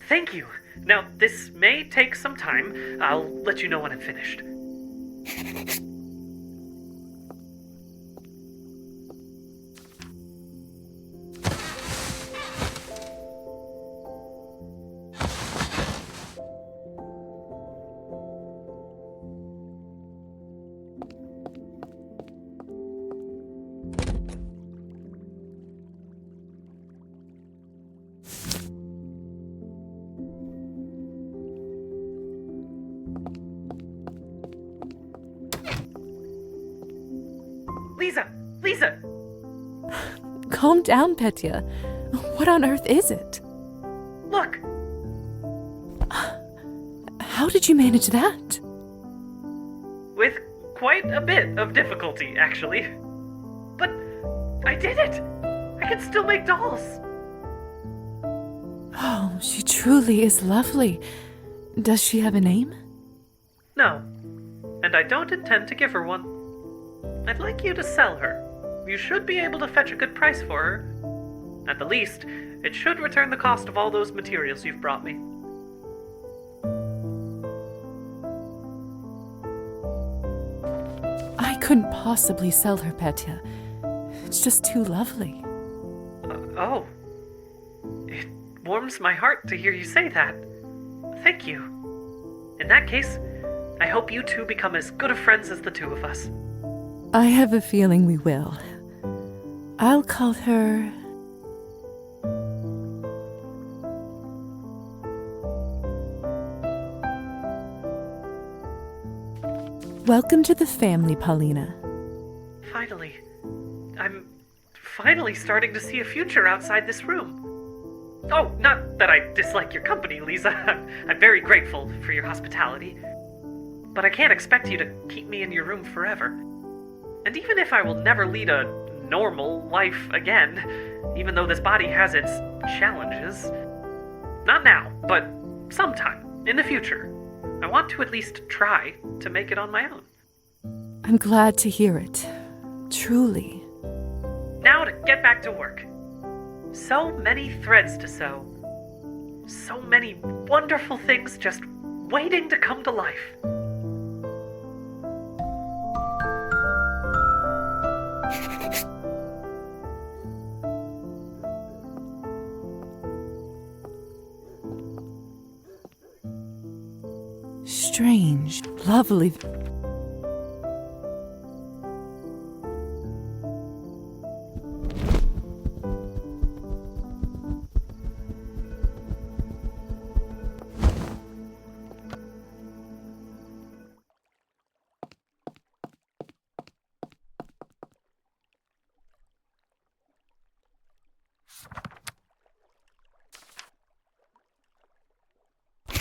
Thank you. Now, this may take some time. I'll let you know when I'm finished. Lisa! Calm down, Petya. What on earth is it? Look! How did you manage that? With quite a bit of difficulty, actually. But I did it! I can still make dolls! Oh, she truly is lovely. Does she have a name? No. And I don't intend to give her one. I'd like you to sell her. You should be able to fetch a good price for her. At the least, it should return the cost of all those materials you've brought me. I couldn't possibly sell her, Petya. It's just too lovely. Oh. It warms my heart to hear you say that. Thank you. In that case, I hope you two become as good of friends as the two of us. I have a feeling we will. I'll call her... Welcome to the family, Paulina. Finally. I'm finally starting to see a future outside this room. Oh, not that I dislike your company, Lisa. I'm very grateful for your hospitality. But I can't expect you to keep me in your room forever. And even if I will never lead a normal life again, even though this body has its challenges, not now, but sometime in the future, I want to at least try to make it on my own. I'm glad to hear it. Truly. Now to get back to work. So many threads to sew. So many wonderful things just waiting to come to life. Strange, lovely.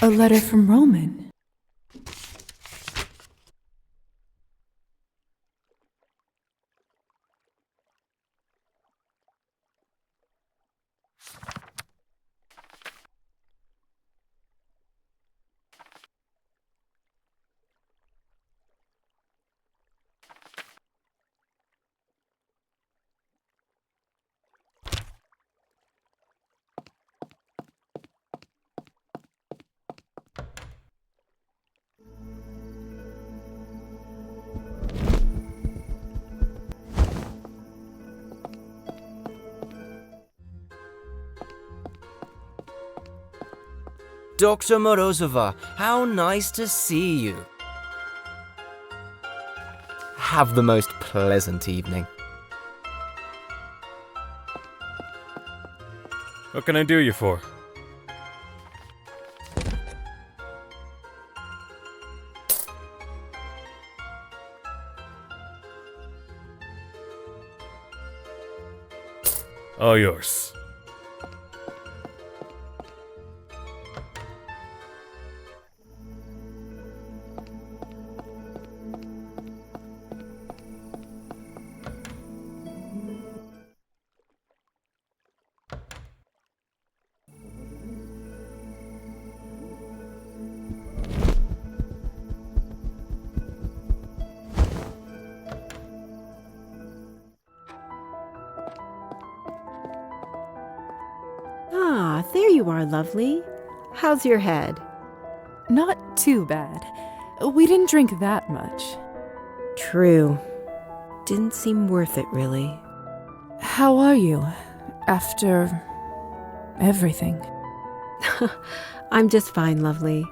A letter from Roman. Dr. Morozova, how nice to see you. Have the most pleasant evening. What can I do you for? All yours. Ah, there you are, lovely. How's your head? Not too bad. We didn't drink that much. True. Didn't seem worth it, really. How are you after everything? I'm just fine, lovely.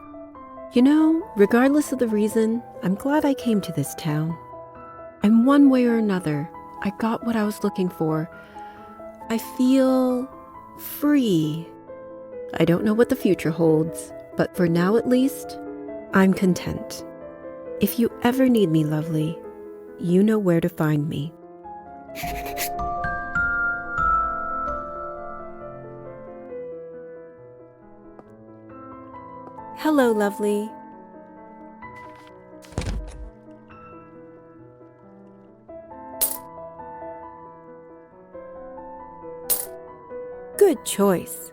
You know, regardless of the reason, I'm glad I came to this town. And one way or another, I got what I was looking for. I feel free. I don't know what the future holds, but for now at least, I'm content. If you ever need me, lovely, you know where to find me. Hello, lovely. Good choice.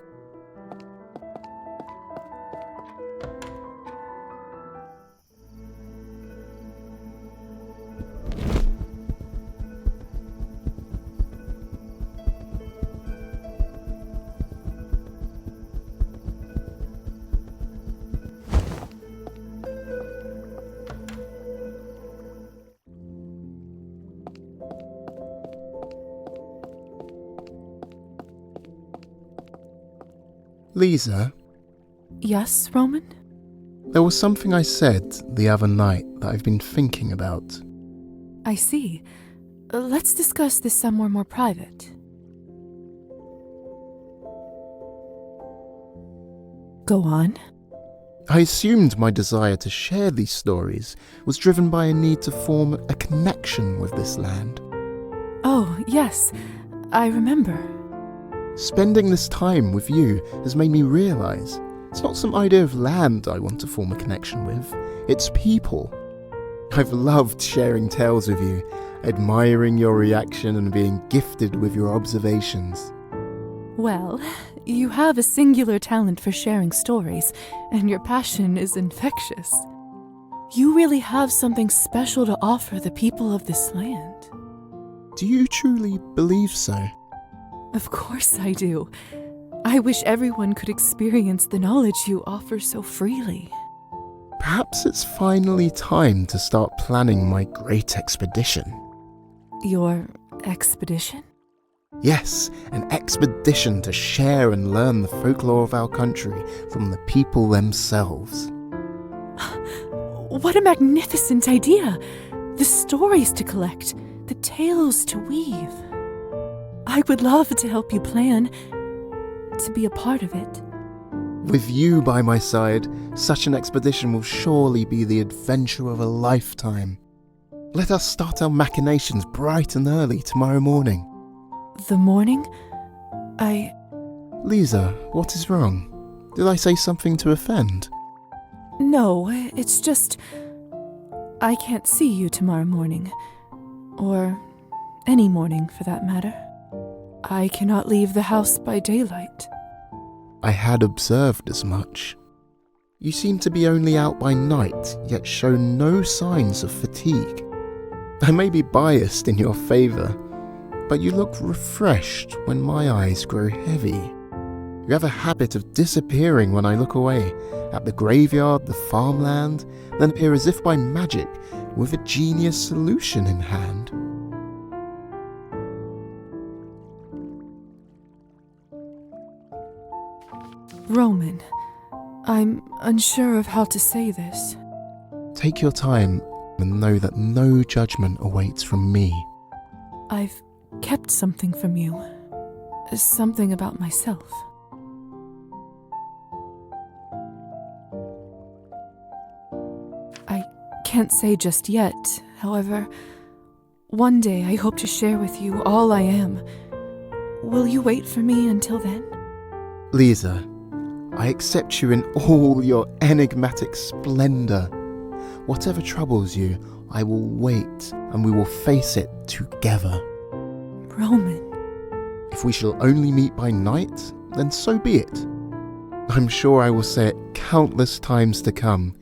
Lisa, Yes, Roman? there was something I said the other night that I've been thinking about. I see. Let's discuss this somewhere more private. Go on. I assumed my desire to share these stories was driven by a need to form a connection with this land. Oh, yes. I remember. Spending this time with you has made me realise it's not some idea of land I want to form a connection with, it's people. I've loved sharing tales with you, admiring your reaction and being gifted with your observations. Well, you have a singular talent for sharing stories, and your passion is infectious. You really have something special to offer the people of this land. Do you truly believe so? Of course I do. I wish everyone could experience the knowledge you offer so freely. Perhaps it's finally time to start planning my great expedition. Your expedition? Yes, an expedition to share and learn the folklore of our country from the people themselves. What a magnificent idea! The stories to collect, the tales to weave. I would love to help you plan, to be a part of it. With you by my side, such an expedition will surely be the adventure of a lifetime. Let us start our machinations bright and early tomorrow morning. The morning? Lisa, what is wrong? Did I say something to offend? No, it's just... I can't see you tomorrow morning. Or any morning, for that matter. I cannot leave the house by daylight. I had observed as much. You seem to be only out by night, yet show no signs of fatigue. I may be biased in your favour, but you look refreshed when my eyes grow heavy. You have a habit of disappearing when I look away, at the graveyard, the farmland, then appear as if by magic, with a genius solution in hand. Roman, I'm unsure of how to say this. Take your time and know that no judgment awaits from me. I've kept something from you. Something about myself. I can't say just yet, however, one day I hope to share with you all I am. Will you wait for me until then? Lisa, I accept you in all your enigmatic splendour. Whatever troubles you, I will wait and we will face it together. Roman. If we shall only meet by night, then so be it. I'm sure I will say it countless times to come.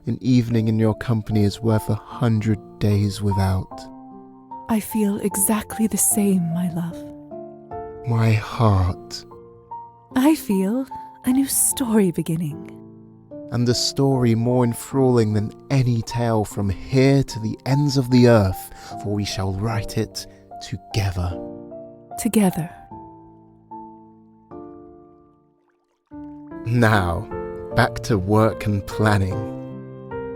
An evening in your company is worth 100 days without. I feel exactly the same, my love. My heart. I feel a new story beginning. And a story more enthralling than any tale from here to the ends of the earth, for we shall write it together. Together. Now, back to work and planning.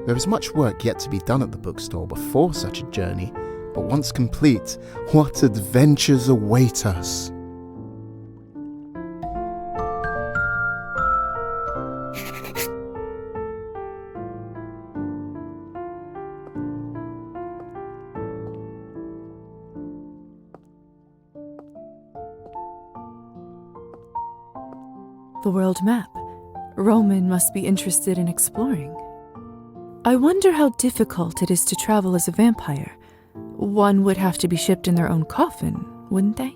There is much work yet to be done at the bookstore before such a journey, but once complete, what adventures await us! The world map. Roman must be interested in exploring. I wonder how difficult it is to travel as a vampire. One would have to be shipped in their own coffin, wouldn't they?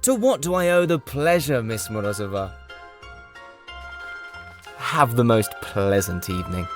To what do I owe the pleasure, Miss Morozova? Have the most pleasant evening.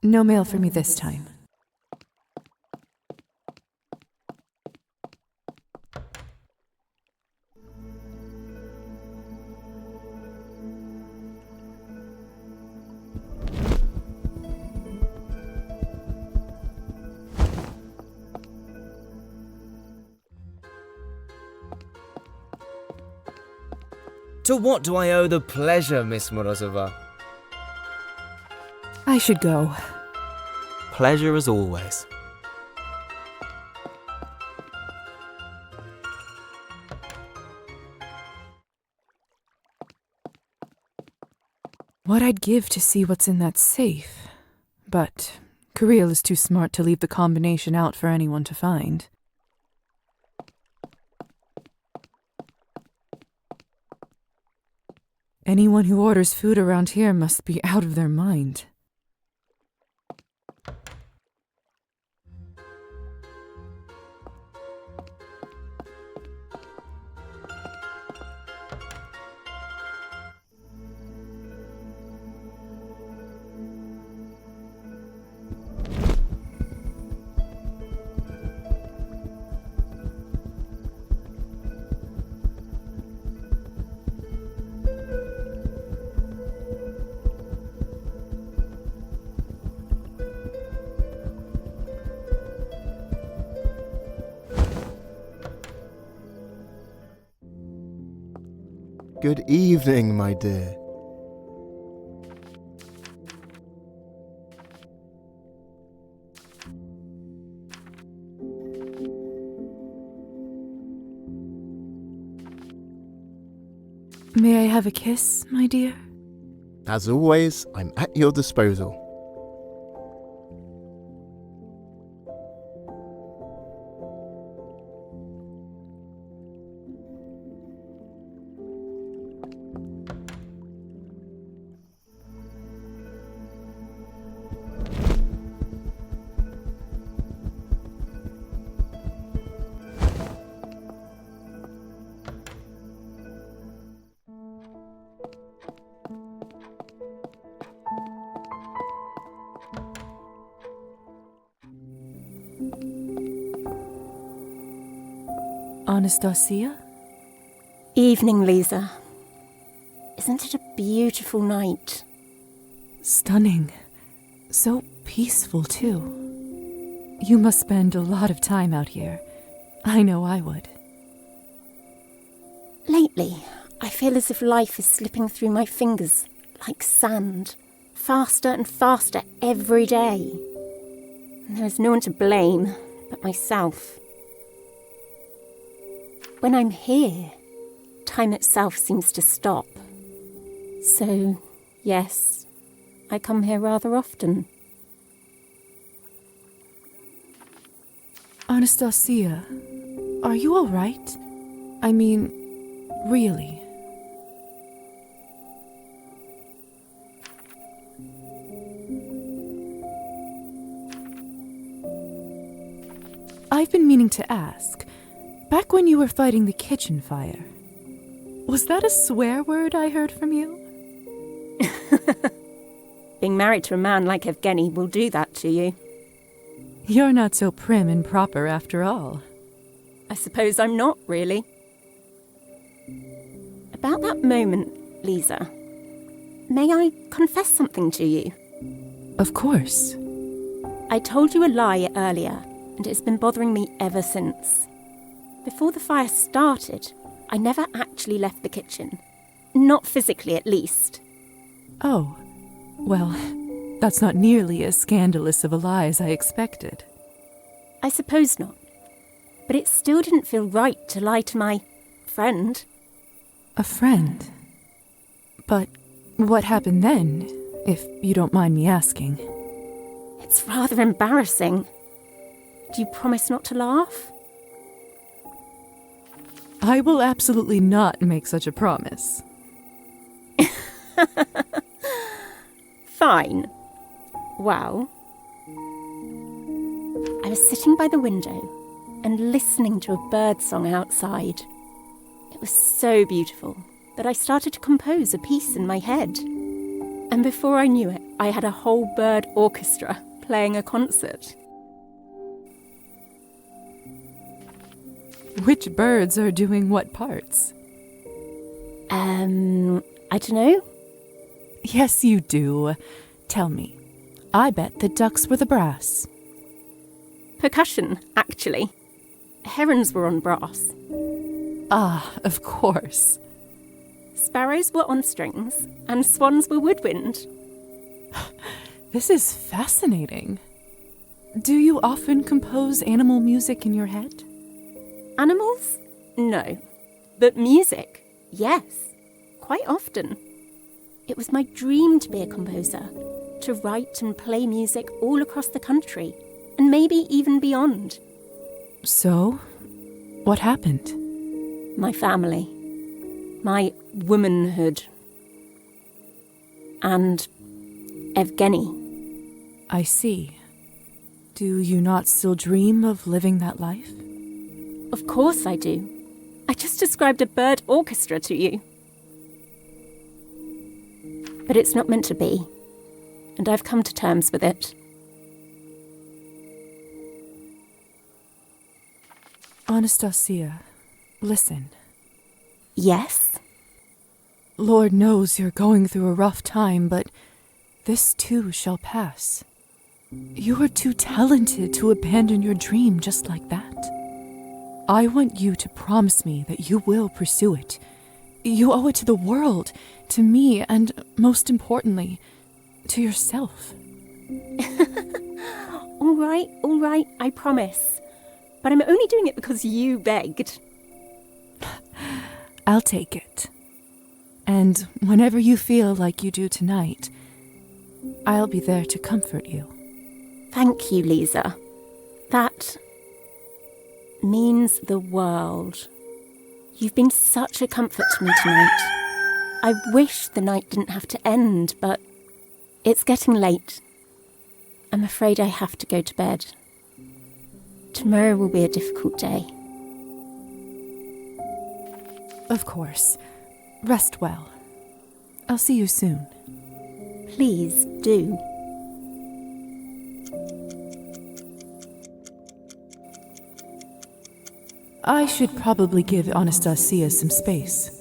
No mail for me this time. To what do I owe the pleasure, Miss Morozova? I should go. Pleasure as always. What I'd give to see what's in that safe. But Kirill is too smart to leave the combination out for anyone to find. Anyone who orders food around here must be out of their mind. Good evening, my dear. May I have a kiss, my dear? As always, I'm at your disposal. Anastasia? Evening, Lisa. Isn't it a beautiful night? Stunning. So peaceful, too. You must spend a lot of time out here. I know I would. Lately, I feel as if life is slipping through my fingers like sand, faster and faster every day. And there is no one to blame but myself. When I'm here, time itself seems to stop. So, yes, I come here rather often. Anastasia, are you all right? I mean, really? I've been meaning to ask. Back when you were fighting the kitchen fire, was that a swear word I heard from you? Being married to a man like Evgeny will do that to you. You're not so prim and proper after all. I suppose I'm not, really. About that moment, Lisa, may I confess something to you? Of course. I told you a lie earlier, and it's been bothering me ever since. Before the fire started, I never actually left the kitchen. Not physically, at least. Oh, well, that's not nearly as scandalous of a lie as I expected. I suppose not. But it still didn't feel right to lie to my friend. A friend? But what happened then, if you don't mind me asking? It's rather embarrassing. Do you promise not to laugh? I will absolutely not make such a promise. Fine. Well, I was sitting by the window and listening to a bird song outside. It was so beautiful that I started to compose a piece in my head. And before I knew it, I had a whole bird orchestra playing a concert. Which birds are doing what parts? I don't know. Yes, you do. Tell me. I bet the ducks were the brass. Percussion, actually. Herons were on brass. Ah, of course. Sparrows were on strings, and swans were woodwind. This is fascinating. Do you often compose animal music in your head? Animals? No. But music? Yes. Quite often. It was my dream to be a composer, to write and play music all across the country, and maybe even beyond. So, what happened? My family. My womanhood. And Evgeny. I see. Do you not still dream of living that life? Of course I do. I just described a bird orchestra to you. But it's not meant to be, and I've come to terms with it. Anastasia, listen. Yes? Lord knows you're going through a rough time, but this too shall pass. You are too talented to abandon your dream just like that. I want you to promise me that you will pursue it. You owe it to the world, to me, and most importantly, to yourself. All right, I promise. But I'm only doing it because you begged. I'll take it. And whenever you feel like you do tonight, I'll be there to comfort you. Thank you, Lisa. That means the world. You've been such a comfort to me tonight. I wish the night didn't have to end, but it's getting late. I'm afraid I have to go to bed. Tomorrow will be a difficult day. Of course. Rest well. I'll see you soon. Please do. I should probably give Anastasia some space.